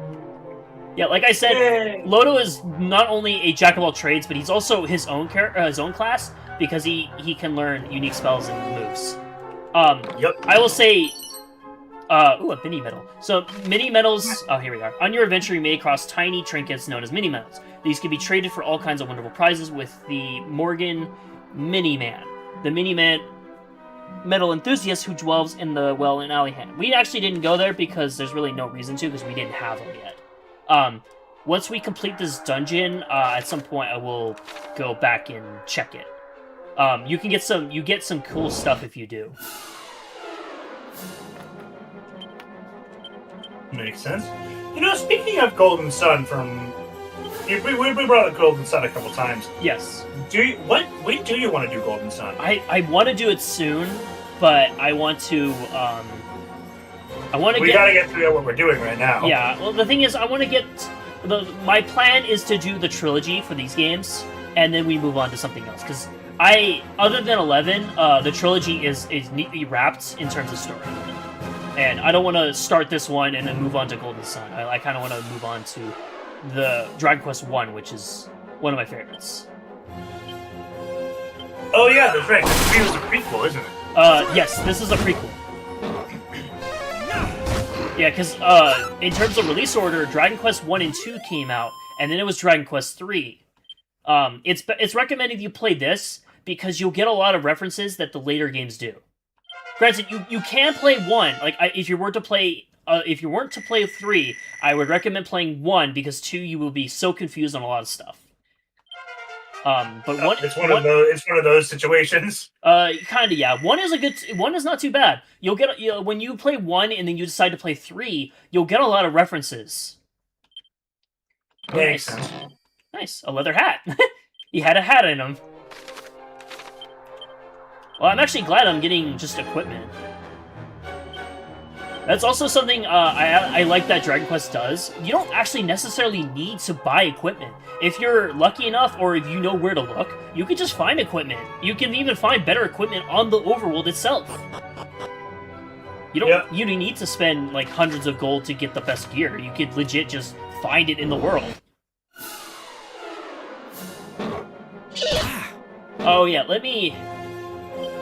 Yeah, like I said,
Yay.
Loto is not only a jack of all trades, but he's also his own class because he can learn unique spells and moves.
Yep.
I will say, a mini medal. So mini medals. Oh, here we are. On your adventure, you may cross tiny trinkets known as mini medals. These can be traded for all kinds of wonderful prizes with the Morgan Mini Man, the Mini Man metal enthusiast who dwells in the well in Alleyhand. We actually didn't go there because there's really no reason to, because we didn't have them yet. Once we complete this dungeon, at some point I will go back and check it. You get some cool stuff if you do.
Makes sense. You know, speaking of Golden Sun, we brought up Golden Sun a couple times.
Yes.
When do you want to do Golden Sun?
I want to do it soon, but I want to
We gotta get through what we're doing right now.
Yeah. Well, the thing is, I want to get my plan is to do the trilogy for these games, and then we move on to something else. Because other than 11, the trilogy is neatly wrapped in terms of story. And I don't want to start this one and then move on to Golden Sun. I kind of want to move on to the Dragon Quest 1, which is one of my favorites.
Oh yeah, that's right. This is a prequel, isn't it?
Yes, this is a prequel. Yeah, because in terms of release order, Dragon Quest 1 and 2 came out, and then it was Dragon Quest 3. It's recommended you play this because you'll get a lot of references that the later games do. Granted, you can play 1. Like, if you weren't to play 3, I would recommend playing 1 because 2 you will be so confused on a lot of stuff. But
it's one of those situations.
Kinda, yeah. 1 is not too bad. You'll get when you play 1 and then you decide to play 3, you'll get a lot of references. Oh,
Makes
nice.
sense.
Nice, a leather hat. He had a hat in him. Well, I'm actually glad I'm getting just equipment. That's also something I like that Dragon Quest does. You don't actually necessarily need to buy equipment. If you're lucky enough, or if you know where to look, you can just find equipment. You can even find better equipment on the overworld itself. You don't need to spend like hundreds of gold to get the best gear. You could legit just find it in the world. Oh yeah, let me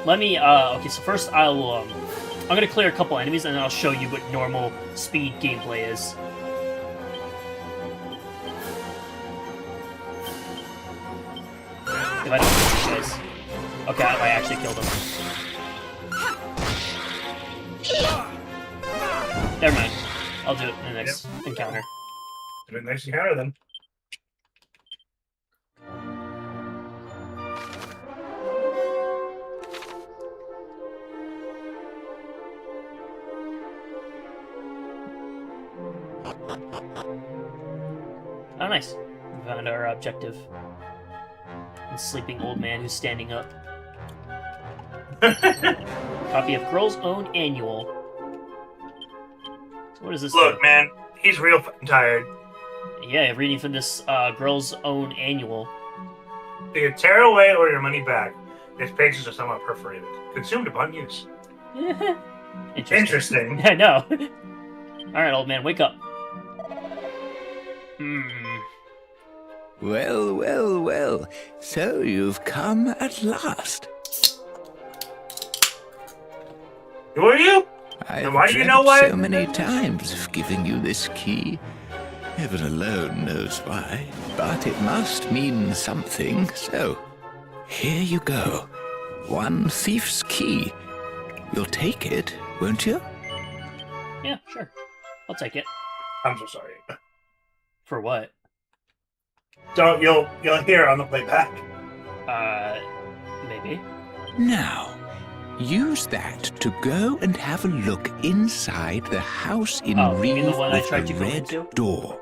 okay, so first I'm gonna clear a couple enemies and then I'll show you what normal speed gameplay is. If I don't kill you guys. Okay, I actually killed him. Never mind. I'll do it in the next encounter.
Do it next encounter then.
Oh, nice. We found our objective. The sleeping old man who's standing up. Copy of Girl's Own Annual. So what is this?
Look, man, he's real fucking tired.
Yeah, reading from this Girl's Own Annual.
You tear away or your money back. These pages are somewhat perforated. Consumed upon use.
Interesting.
Interesting.
I know. Alright, old man, wake up.
Well, well, well. So you've come at last.
Who are you?
I've
why do you
dreamt
know why
so
I've
many
been-
times of giving you this key. Heaven alone knows why, but it must mean something. So, here you go. One thief's key. You'll take it, won't you?
Yeah, sure. I'll take it.
I'm so sorry.
For what?
So you'll hear it on the playback.
Maybe.
Now, use that to go and have a look inside the house in
Oh, you mean
Reeve
the one I
with
tried
the
to go
red
into?
door.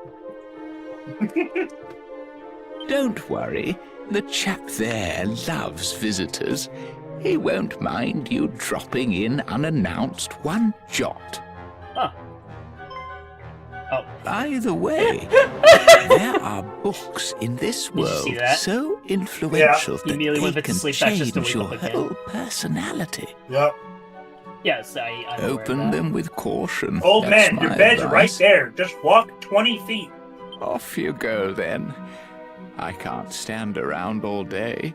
Don't worry, the chap there loves visitors. He won't mind you dropping in unannounced one jot.
Oh. Oh.
By the way, there are books in this
Did you see
world
that?
so influential
You immediately
that
went
they
back to
can
sleep back just to
change
wake
your
up again.
whole personality.
Yep.
Yes, I'm aware of
Open
that.
them with caution.
Old
That's
man, your
my
bed's right
advice.
there. Just walk 20 feet.
Off you go, then. I can't stand around all day.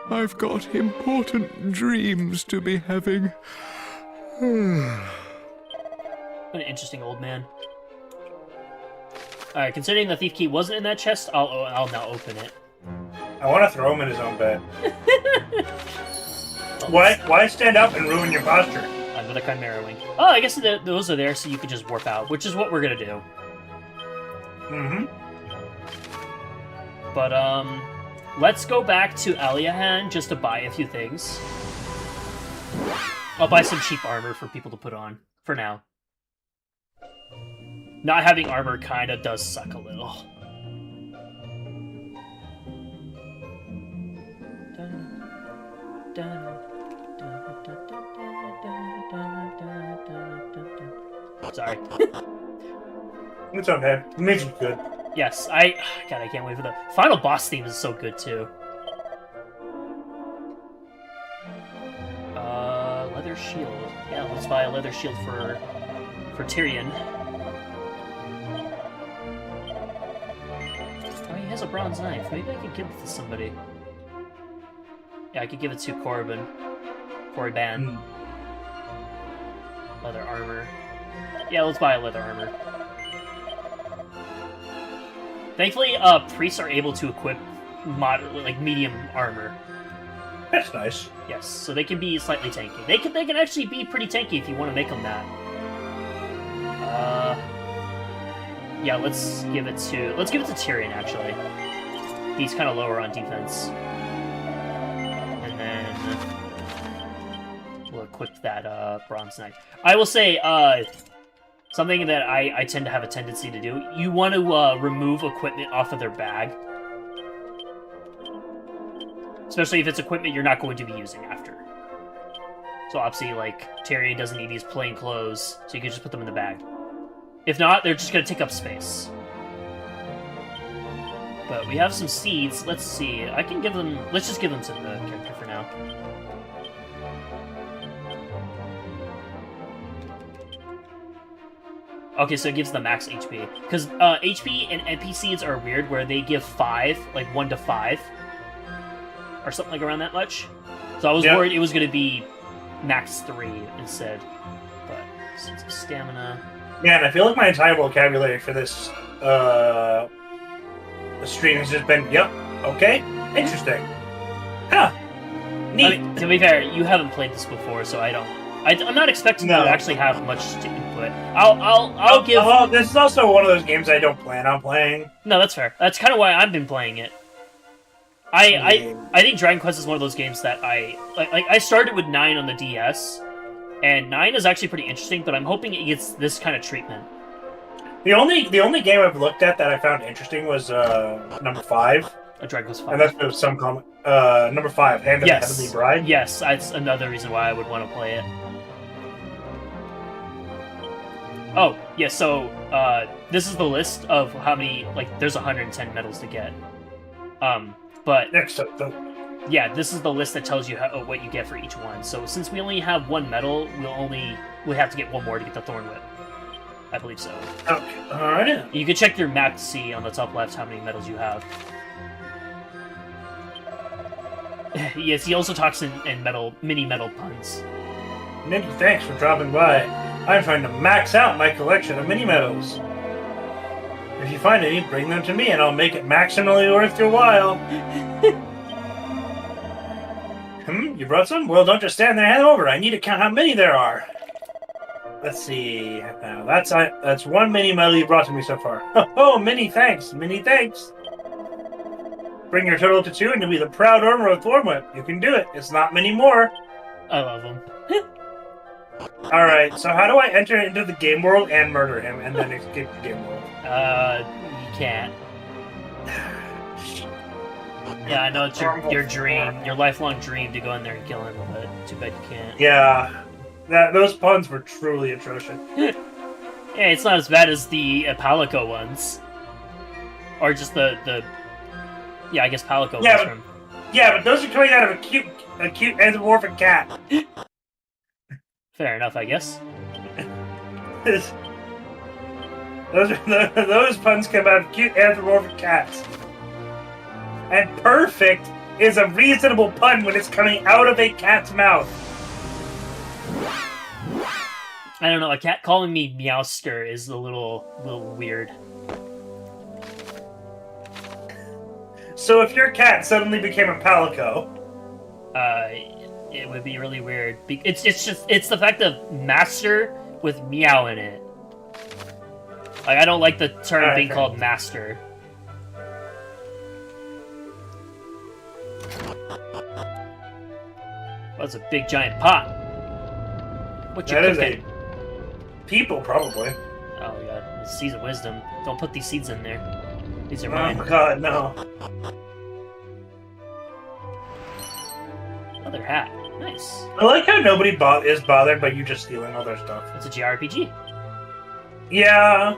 I've got important dreams to be having.
What an interesting old man. Alright, considering the thief key wasn't in that chest, I'll now open it.
I want to throw him in his own bed. Why stand up and ruin your posture?
Another Chimera Wing. Oh, I guess those are there so you can just warp out, which is what we're gonna do.
Mm-hmm.
But, let's go back to Eliahan just to buy a few things. I'll buy some cheap armor for people to put on, for now. Not having armor kinda does suck a little. Sorry.
It's okay. The music's good.
Yes, God, I can't wait for the final boss theme is so good too. Leather shield. Yeah, let's buy a leather shield for Tyrion. Oh, he has a bronze knife. Maybe I could give it to somebody. Yeah, I could give it to Korriban. Leather armor. Yeah, let's buy a leather armor. Thankfully, priests are able to equip medium armor.
That's nice.
Yes, so they can be slightly tanky. They can actually be pretty tanky if you want to make them that. Yeah, let's give it to Tyrion actually. He's kind of lower on defense. And then we'll equip that bronze knife. I will say something that I tend to have a tendency to do. You want to remove equipment off of their bag. Especially if it's equipment you're not going to be using after. So obviously, like, Tyrion doesn't need these plain clothes, so you can just put them in the bag. If not, they're just going to take up space. But we have some seeds. Let's see. I can give them... Let's just give them to the character for now. Okay, so it gives the max HP. Because HP and NP seeds are weird, where they give 5, like 1 to 5. Or something like around that much. So I was worried it was going to be max 3 instead. But since it's stamina...
Man, I feel like my entire vocabulary for this stream has just been, yep, okay, interesting. Huh. Neat.
I mean, to be fair, you haven't played this before, so I'm not expecting you to actually have much to input. I'll give...
Oh, this is also one of those games I don't plan on playing.
No, that's fair. That's kind of why I've been playing it. I think Dragon Quest is one of those games that I started with 9 on the DS, and 9 is actually pretty interesting, but I'm hoping it gets this kind of treatment.
The only game I've looked at that I found interesting was number 5.
Dragon Quest 5.
And that's with some comment. Number 5, Hand of the Heavenly Bride.
Yes, that's another reason why I would want to play it. Oh, yeah, so this is the list of how many, there's 110 medals to get. But yeah, this is the list that tells you what you get for each one. So since we only have 1 medal, we have to get 1 more to get the Thorn Whip. I believe so.
Okay. Alright.
You can check your map to see on the top left how many medals you have. Yes, he also talks in mini medal puns.
Many thanks for dropping by. I'm trying to max out my collection of mini medals. If you find any, bring them to me and I'll make it maximally worth your while. You brought some? Well, don't just stand there, hand them over. I need to count how many there are. Let's see. Now, that's one mini medal you brought to me so far. Oh, many thanks. Many thanks. Bring your total to 2 and you'll be the proud owner of Thornwhip. You can do it. It's not many more.
I love him.
Alright, so how do I enter into the game world and murder him and then escape the game world?
You can't. Yeah, I know it's your dream, your lifelong dream to go in there and kill him, but too bad you can't.
Yeah, those puns were truly atrocious.
Yeah, it's not as bad as the Palico ones. Or just the yeah, I guess Palico ones from...
Yeah, but those are coming out of a cute anthropomorphic cat.
Fair enough, I guess.
Those puns come out of cute anthropomorphic cats. And perfect is a reasonable pun when it's coming out of a cat's mouth.
I don't know, a cat calling me Meowster is a little weird.
So if your cat suddenly became a Palico...
it would be really weird. It's the fact of master with meow in it. Like, I don't like the term being called master. That's a big giant pot. What you cooking?
People, probably.
Oh my god, seeds of wisdom. Don't put these seeds in there. These are
Oh
mine.
my god, no.
Another hat. Nice.
I like how nobody is bothered by you just stealing all their stuff.
It's a JRPG.
Yeah.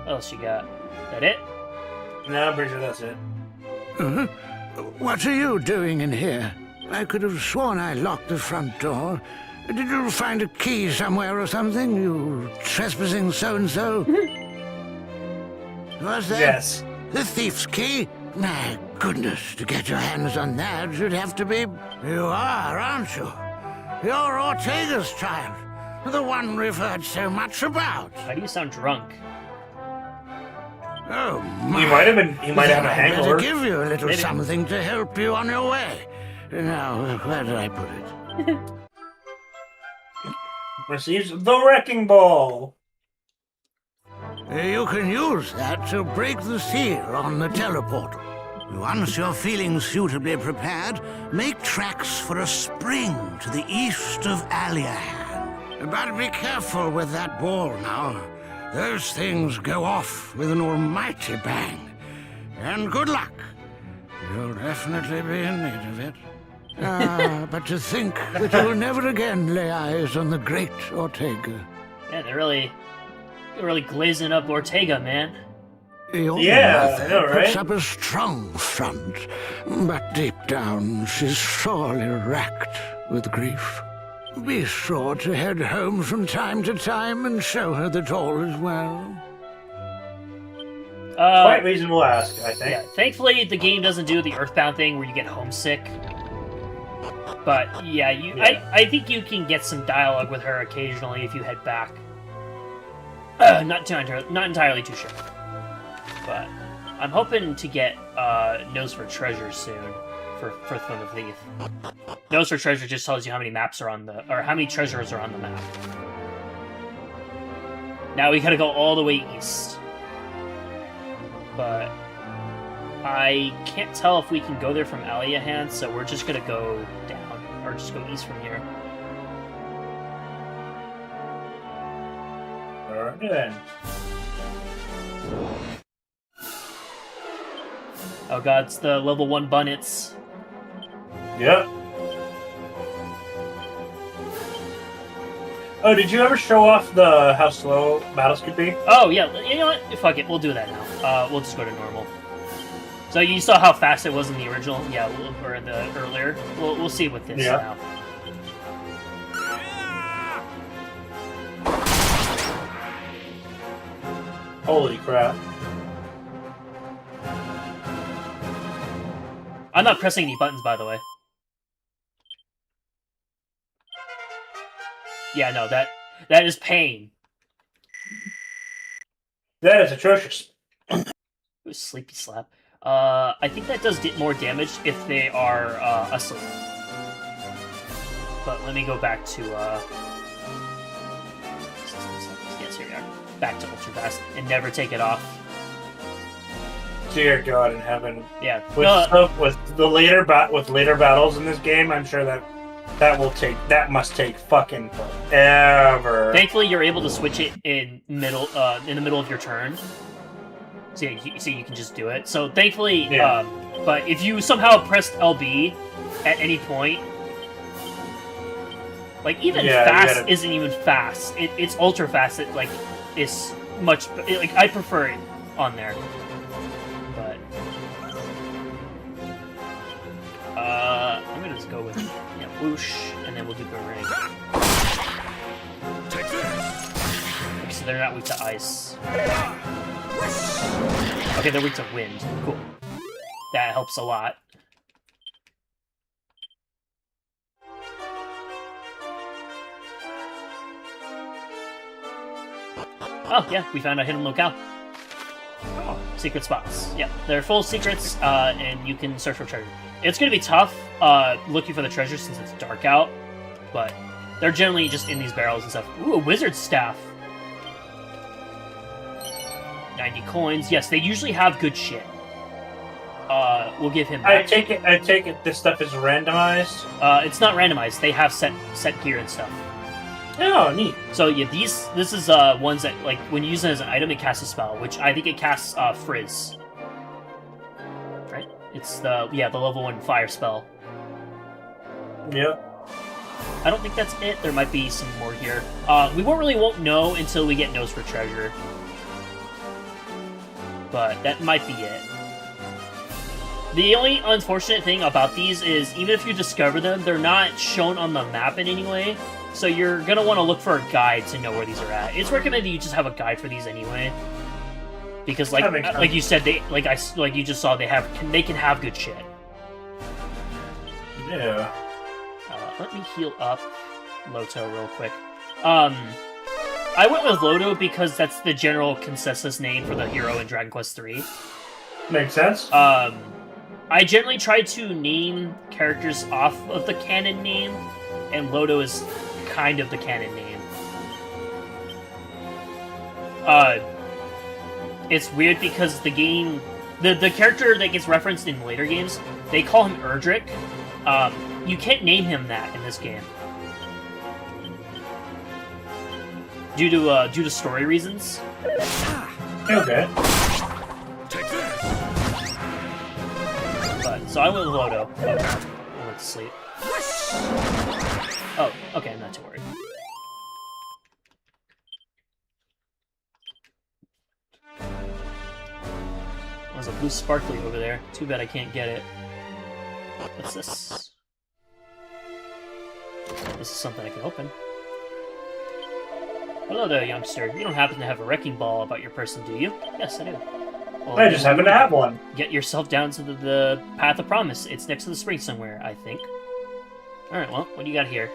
What else you got? That it?
No, I'm pretty sure that's it.
What are you doing in here? I could have sworn I locked the front door. Did you find a key somewhere or something, you trespassing so-and-so? What's that?
Yes.
The thief's key? My goodness, to get your hands on that, you'd have to be... You are, aren't you? You're Ortega's child, the one we've heard so much about.
Why do you sound drunk?
Oh, my.
He might have a hangover.
I'd better give you a little something to help you on your way. Now, where did I put it?
Receives the Wrecking Ball.
You can use that to break the seal on the teleportal. Once you're feeling suitably prepared, make tracks for a spring to the east of Aliahan. But be careful with that ball now. Those things go off with an almighty bang. And good luck. You'll definitely be in need of it. But to think that you'll never again lay eyes on the great Ortega.
Yeah, they're really glazing up Ortega, man.
Your
Yeah, I know,
mother
right?
puts up a strong front, but deep down she's sorely racked with grief. Be sure to head home from time to time and show her that all is well.
Quite reasonable ask, I think.
Yeah, thankfully the game doesn't do the Earthbound thing where you get homesick. But yeah, I think you can get some dialogue with her occasionally if you head back. Not entirely too sure. But I'm hoping to get Nose for Treasure soon for Throne of Thief. Nose for Treasure just tells you how many maps are or how many treasures are on the map. Now we gotta go all the way east. But I can't tell if we can go there from Aliahan, so we're just gonna go down, or just go east from here.
Alright then.
Oh god, it's the level 1 Bunnets.
Yep. Oh, did you ever show off how slow battles could be?
Oh yeah, you know what? Fuck it, we'll do that now. We'll just go to normal. So you saw how fast it was in the original? Yeah, or in the earlier. We'll see with this now.
Holy crap.
I'm not pressing any buttons, by the way. Yeah, no, that is pain.
That is atrocious.
Ooh, sleepy slap. I think that does more damage if they are asleep. But let me go back to yes, here we are. Back to ultra fast and never take it off.
Dear God in heaven.
Yeah.
With later battles in this game, I'm sure that must take fucking forever.
Thankfully, you're able to switch it in the middle of your turn. So you can just do it. So thankfully,
yeah.
But if you somehow pressed LB at any point, like even fast isn't even fast. It's ultra fast. It like is much like I prefer it on there. But I'm gonna just go with whoosh, and then we'll do boomerang.
Take this.
Okay, so they're not weak to ice. Okay, they're weak to wind. Cool. That helps a lot. Oh, yeah, we found a hidden locale. Oh, secret spots. Yeah, they're full of secrets, and you can search for treasure. It's going to be tough looking for the treasure since it's dark out, but they're generally just in these barrels and stuff. Ooh, a wizard staff. 90 coins. Yes, they usually have good shit. We'll give him that.
I take it this stuff is randomized?
It's not randomized. They have set gear and stuff.
Oh, neat.
So yeah, this is ones that like when you use it as an item, it casts a spell, which I think it casts Frizz. Right? It's the level 1 fire spell.
Yep.
I don't think that's it. There might be some more here. We won't know until we get Nose for Treasure. But that might be it. The only unfortunate thing about these is even if you discover them, they're not shown on the map in any way. So you're gonna want to look for a guide to know where these are at. It's recommended you just have a guide for these anyway, because like you said, they like you just saw they can have good shit.
Yeah.
Let me heal up Loto real quick. I went with Loto because that's the general consensus name for the hero in Dragon Quest III.
Makes sense.
I generally try to name characters off of the canon name, and Loto is kind of the canon name. It's weird because the game, the character that gets referenced in later games, they call him Erdrick. You can't name him that in this game due to story reasons.
Okay.
Take this.
But so I went with Loto. Okay. I went to sleep. Oh, okay, I'm not too worried. There's a blue sparkly over there. Too bad I can't get it. What's this? This is something I can open. Hello there, youngster. You don't happen to have a wrecking ball about your person, do you? Yes, I do. Well,
I just happen to have one.
Get yourself down to the Path of Promise. It's next to the spring somewhere, I think. Alright, well, what do you got here?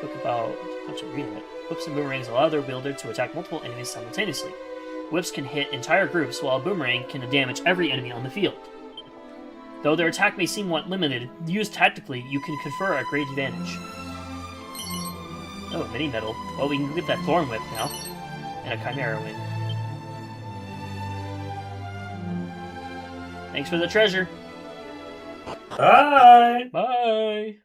Book about... I'll have to read it. Whips and boomerangs allow their wielder to attack multiple enemies simultaneously. Whips can hit entire groups, while a boomerang can damage every enemy on the field. Though their attack may seem limited, used tactically, you can confer a great advantage. Oh, mini metal. Well, we can get that thorn whip now. And a chimera wing. Thanks for the treasure.
Bye!
Bye!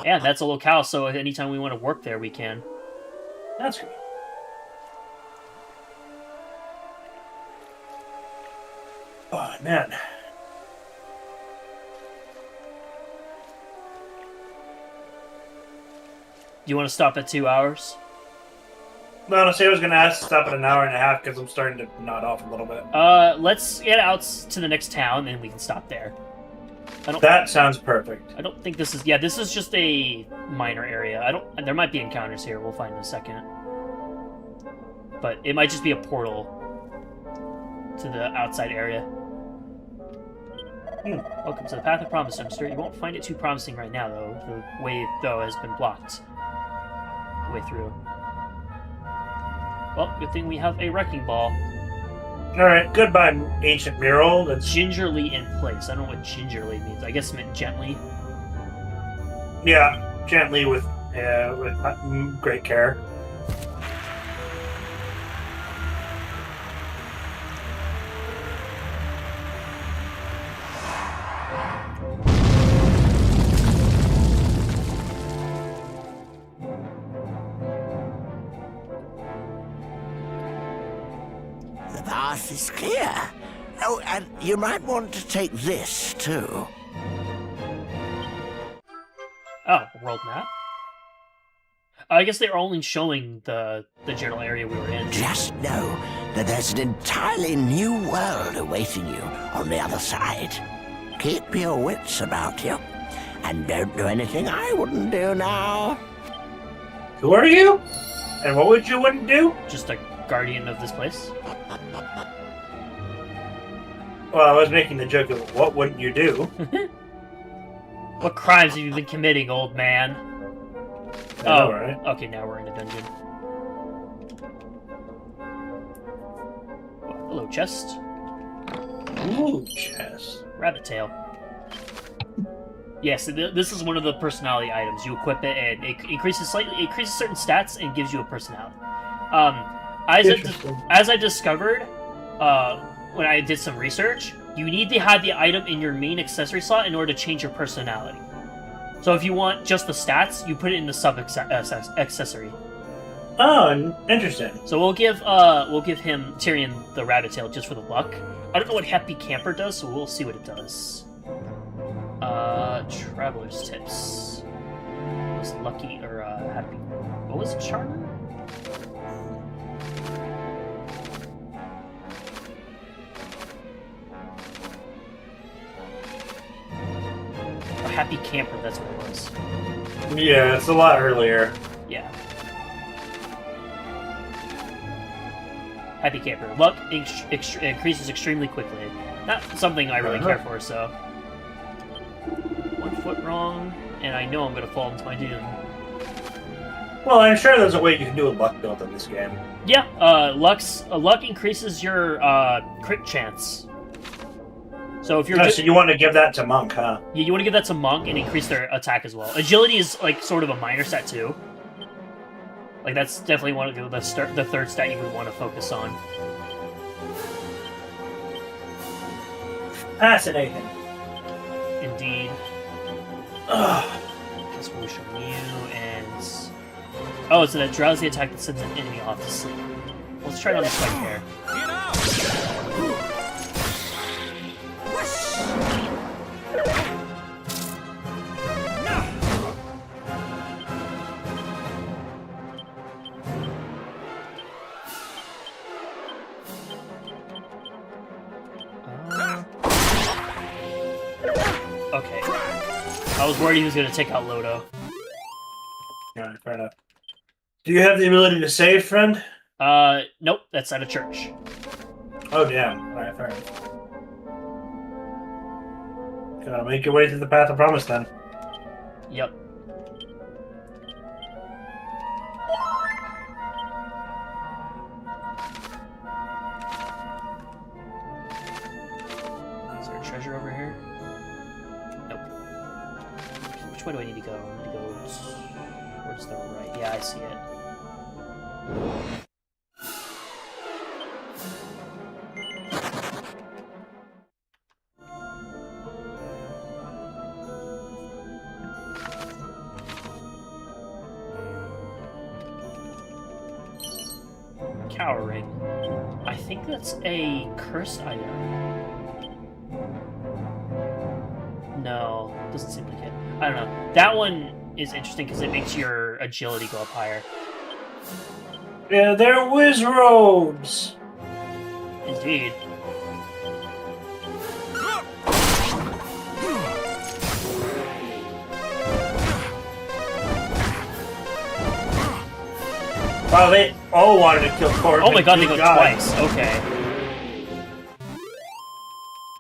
Yeah, that's a locale, so anytime we want to work there, we can.
That's good. Oh, man.
Do you want to stop at 2 hours?
No, honestly, I was going to stop at an hour and a half because I'm starting to nod off a little bit.
Let's get out to the next town, and we can stop there.
That sounds perfect.
I don't think this is... Yeah, this is just a minor area. There might be encounters here. We'll find in a second. But it might just be a portal to the outside area. Welcome to the Path of Promise, youngster. You won't find it too promising right now, though. The way, though, has been blocked. The way through. Well, good thing we have a wrecking ball.
Alright, goodbye, ancient mural. That's...
Gingerly in place. I don't know what gingerly means. I guess it meant gently.
Yeah, gently with great care.
The path is clear. Oh, and you might want to take this, too.
Oh, world map? I guess they were only showing the general area we were in.
Just know that there's an entirely new world awaiting you on the other side. Keep your wits about you, and don't do anything I wouldn't do now.
Who are you? And what would you wouldn't do?
Just a guardian of this place.
Well, I was making the joke of what wouldn't you do?
What crimes have you been committing, old man?
Oh, right.
Okay, now we're in a dungeon. Oh, hello, chest.
Ooh, chest.
Rabbit tail. Yes, this is one of the personality items. You equip it, and it increases certain stats and gives you a personality. As I discovered, when I did some research, you need to have the item in your main accessory slot in order to change your personality. So if you want just the stats, you put it in the sub accessory.
Oh, interesting.
So we'll give him Tyrion the rabbit tail just for the luck. I don't know what Happy Camper does, so we'll see what it does. Traveler's tips. Was lucky or happy? What was it, Charmer? Or Happy Camper, that's what it was.
Yeah, it's a lot earlier.
Yeah. Happy Camper. Luck increases extremely quickly. Not something I really care for, so... 1 foot wrong, and I know I'm gonna fall into my doom.
Well, I'm sure there's a way you can do a luck build in this game.
Yeah, luck increases your crit chance. So if you're
so you want to give that to Monk, huh?
Yeah, you want to give that to Monk and increase their attack as well. Agility is like sort of a minor stat too. Like that's definitely one of the third stat you would want to focus on.
Fascinating.
Indeed. Guess we'll show you and... Oh, it's a drowsy attack that sends an enemy off to sleep. Let's try it on this fight here. Okay. I was worried he was going to take out Loto.
Alright, fair enough. Do you have the ability to save, friend?
Nope, that's at a church.
Oh, damn. Alright, fair enough. Gotta make your way through the Path of Promise, then.
Yep. Is there a treasure over here? Nope. Which way do I need to go? I need to go towards the right. Yeah, I see it. Cowering. I think that's a cursed item. No, doesn't seem like it. I don't know. That one is interesting because it makes your agility go up higher.
Yeah, they're whiz robes.
Indeed.
Wow, they all wanted to kill Corbin.
Oh my god, they
Good
go
God.
twice. Okay.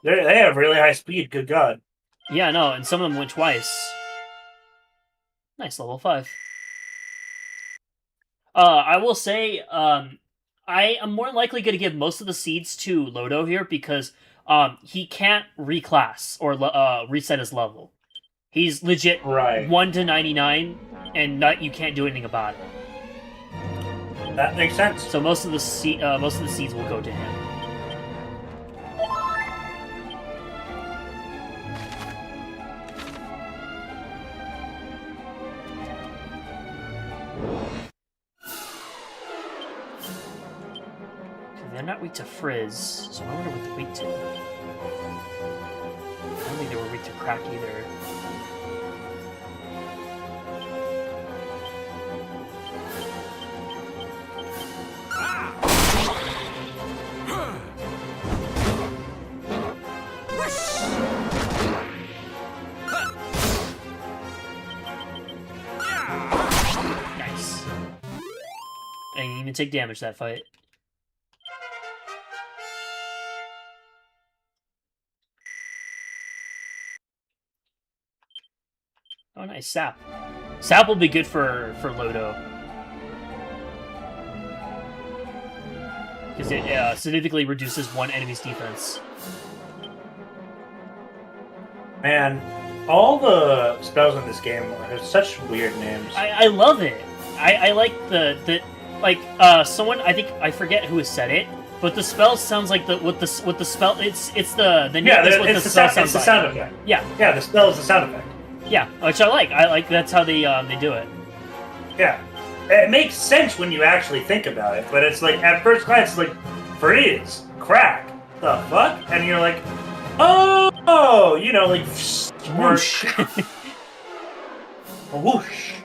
They have really high speed. Good God.
Yeah, no, and some of them went twice. Nice, level 5. I will say, I am more likely going to give most of the seeds to Loto here because he can't reclass or reset his level. He's legit 1 to 99, and you can't do anything about it.
That makes sense.
So most of the seeds will go to him. They're not weak to Frizz, so I wonder what they're weak to. I don't think they were weak to Crack either. Nice. I didn't even take damage that fight. Oh, nice. Sap. Sap will be good for Loto. Because it significantly reduces one enemy's defense.
Man, all the spells in this game have such weird names.
I love it. I like the someone, I think, I forget who has said it, but the spell sounds like what the spell, it's the name is what the spell sounds like.
It's the sound effect.
Yeah.
Yeah, the spell is the sound effect.
Yeah, which I like that's how they do it.
Yeah. It makes sense when you actually think about it, but it's like, at first glance, it's like, Frizz, Crack, the fuck? And you're like, oh, you know, like, whoosh. Whoosh.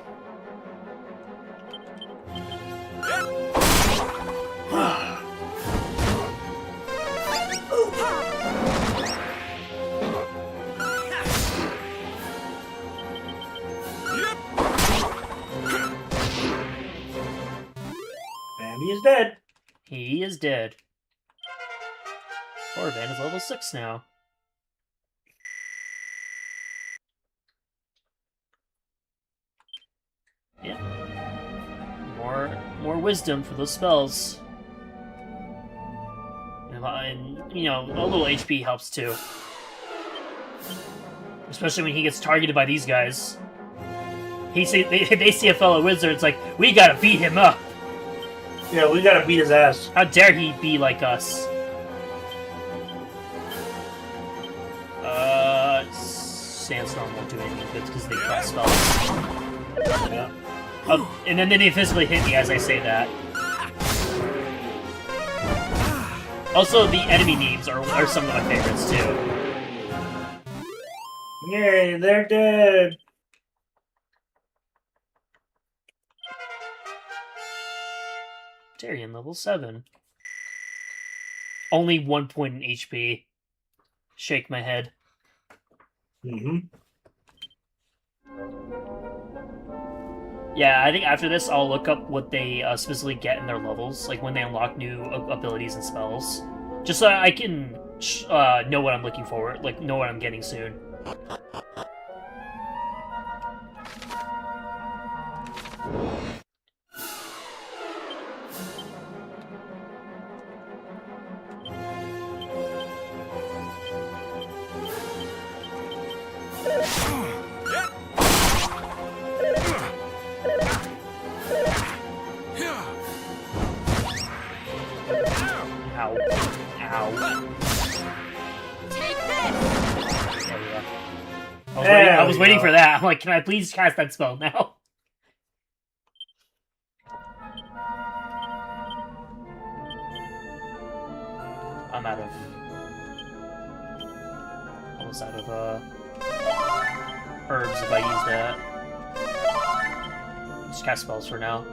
And he is dead.
He is dead. Corbin is level 6 now. Yeah. More wisdom for those spells. And, you know, a little HP helps too. Especially when he gets targeted by these guys. They see a fellow wizard, it's like, we gotta beat him up.
Yeah, we gotta beat his ass.
How dare he be like us? Sandstorm won't do anything good because they cast spells.
Yeah.
And then they physically hit me as I say that. Also, the enemy memes are some of my favorites too.
Yay, they're dead.
Tyrion, level 7. Only 1 point in HP. Shake my head.
Mm-hmm.
Yeah, I think after this, I'll look up what they specifically get in their levels, like when they unlock new abilities and spells, just so I can know what I'm looking for, like know what I'm getting soon. Ow. Ow.
Take this!
There we go. I was waiting for that. I'm like, can I please cast that spell now? I'm out of... almost out of, herbs if I use that. Just cast spells for now.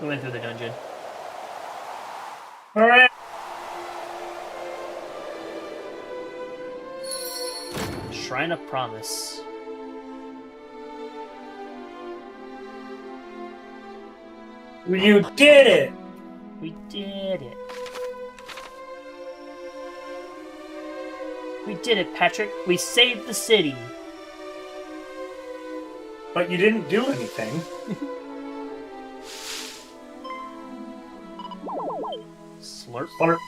We went through the dungeon.
Alright.
Shrine of Promise.
You did it!
We did it. We did it, Patrick. We saved the city.
But you didn't do anything.
Slurp.
Slurp.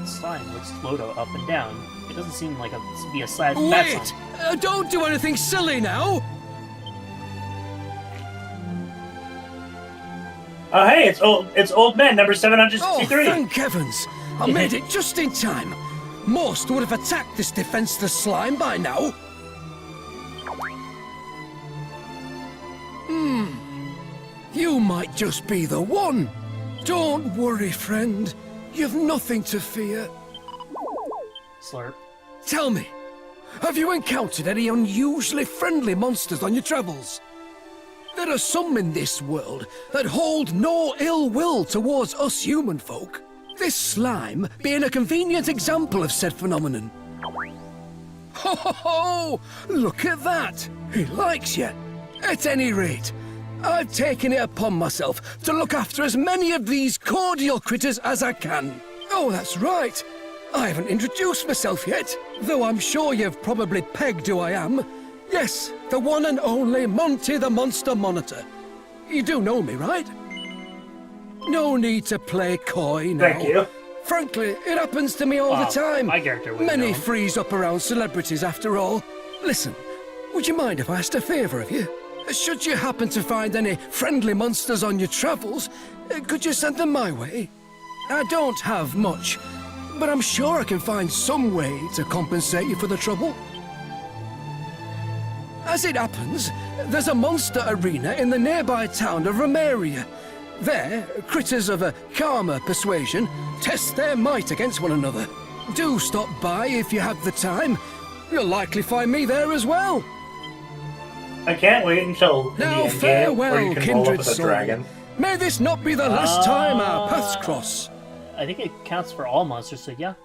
Slime looks Loto up and down. It doesn't seem like to be a slide.
Wait! Don't do anything silly now!
Oh, hey, it's old man number 763.
Oh, thank heavens! I made it just in time. Most would have attacked this defenseless slime by now. You might just be the one. Don't worry, friend. You've nothing to fear.
Slurp.
Tell me, have you encountered any unusually friendly monsters on your travels? There are some in this world that hold no ill will towards us human folk. This slime being a convenient example of said phenomenon. Ho ho ho! Look at that! He likes you. At any rate, I've taken it upon myself to look after as many of these cordial critters as I can. Oh, that's right. I haven't introduced myself yet, though I'm sure you've probably pegged who I am. Yes, the one and only Monty the Monster Monitor. You do know me, right? No need to play coy now.
Thank you.
Frankly, it happens to me all the time.
My character would
Many
know.
freeze up around celebrities after all. Listen, would you mind if I asked a favour of you? Should you happen to find any friendly monsters on your travels, could you send them my way? I don't have much, but I'm sure I can find some way to compensate you for the trouble. As it happens, there's a monster arena in the nearby town of Remake. There, critters of a calmer persuasion test their might against one another. Do stop by if you have the time. You'll likely find me there as well.
I can't wait until
Now
the end game
farewell,
where you can roll up
kindred
with a
soul.
dragon.
May this not be the last time our paths cross.
I think it counts for all monsters, so yeah.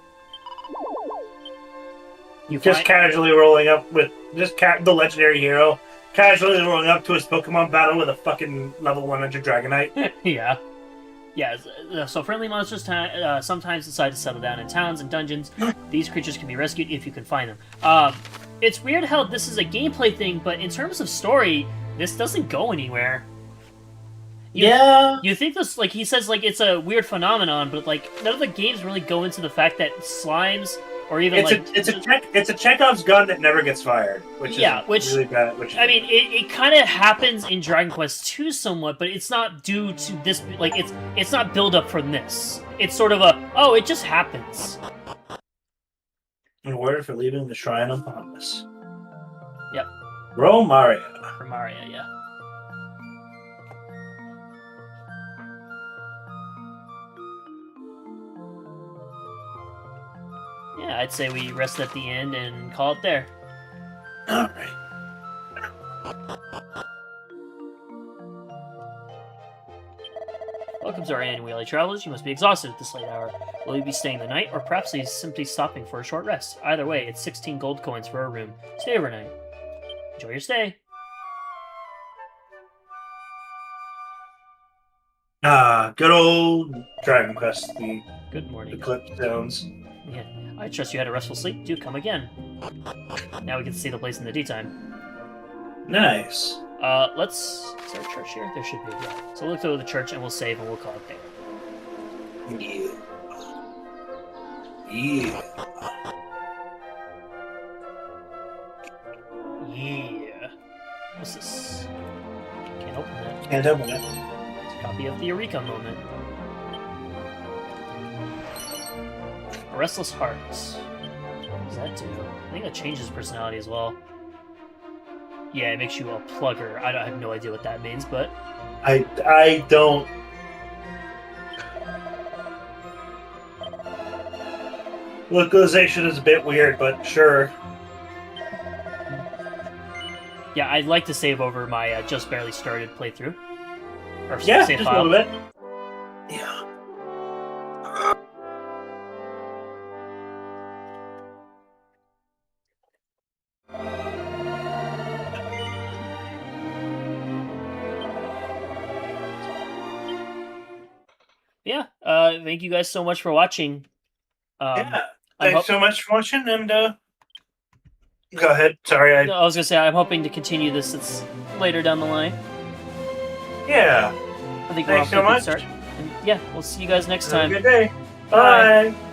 You
Just
find-
casually rolling up with the legendary hero, casually rolling up to his Pokemon battle with a fucking level 100 Dragonite.
Yeah. Yeah, so friendly monsters sometimes decide to settle down in towns and dungeons. These creatures can be rescued if you can find them. It's weird how this is a gameplay thing, but in terms of story, this doesn't go anywhere. You think this, like, he says, like, it's a weird phenomenon, but, like, none of the games really go into the fact that slimes, or even,
it's a Chekhov's gun that never gets fired, which is really bad.
I mean, it kind of happens in Dragon Quest II somewhat, but it's not due to this, like, it's not build up from this. It's sort of it just happens.
In order for leaving the Shrine of Promise.
Yep.
Romaria.
Romaria, yeah. Yeah, I'd say we rest at the end and call it there.
Alright.
Welcome to our annual travelers. You must be exhausted at this late hour. Will you be staying the night, or perhaps simply stopping for a short rest? Either way, it's 16 gold coins for a room. Stay overnight. Enjoy your stay.
Good old Dragon Quest, the
Good morning.
Eclipse Zones.
Yeah, I trust you had a restful sleep. Do come again. Now we can see the place in the daytime.
Nice.
Is there a church here? There should be, yeah. So we'll look to the church and we'll save and we'll call it there.
Yeah. Yeah.
Yeah. What's this? Can't open that.
Can't open it.
It's a copy of the Eureka moment. A Restless Heart. What does that do? I think that changes personality as well. Yeah, it makes you a plugger. I have no idea what that means, but...
I don't... Localization is a bit weird, but sure.
Yeah, I'd like to save over my just barely started playthrough. Or
Yeah,
save
just
file.
a little bit. Yeah.
Yeah. Thank you guys so much for watching.
Yeah.
I'm
Thanks so much for watching, and go ahead. Sorry,
No, I was gonna say I'm hoping to continue this. It's later down the line.
Yeah.
I think
Thanks
we're off to
so
a good
much.
start. And yeah, we'll see you guys next
Have
time.
a good day.
Bye.
Bye.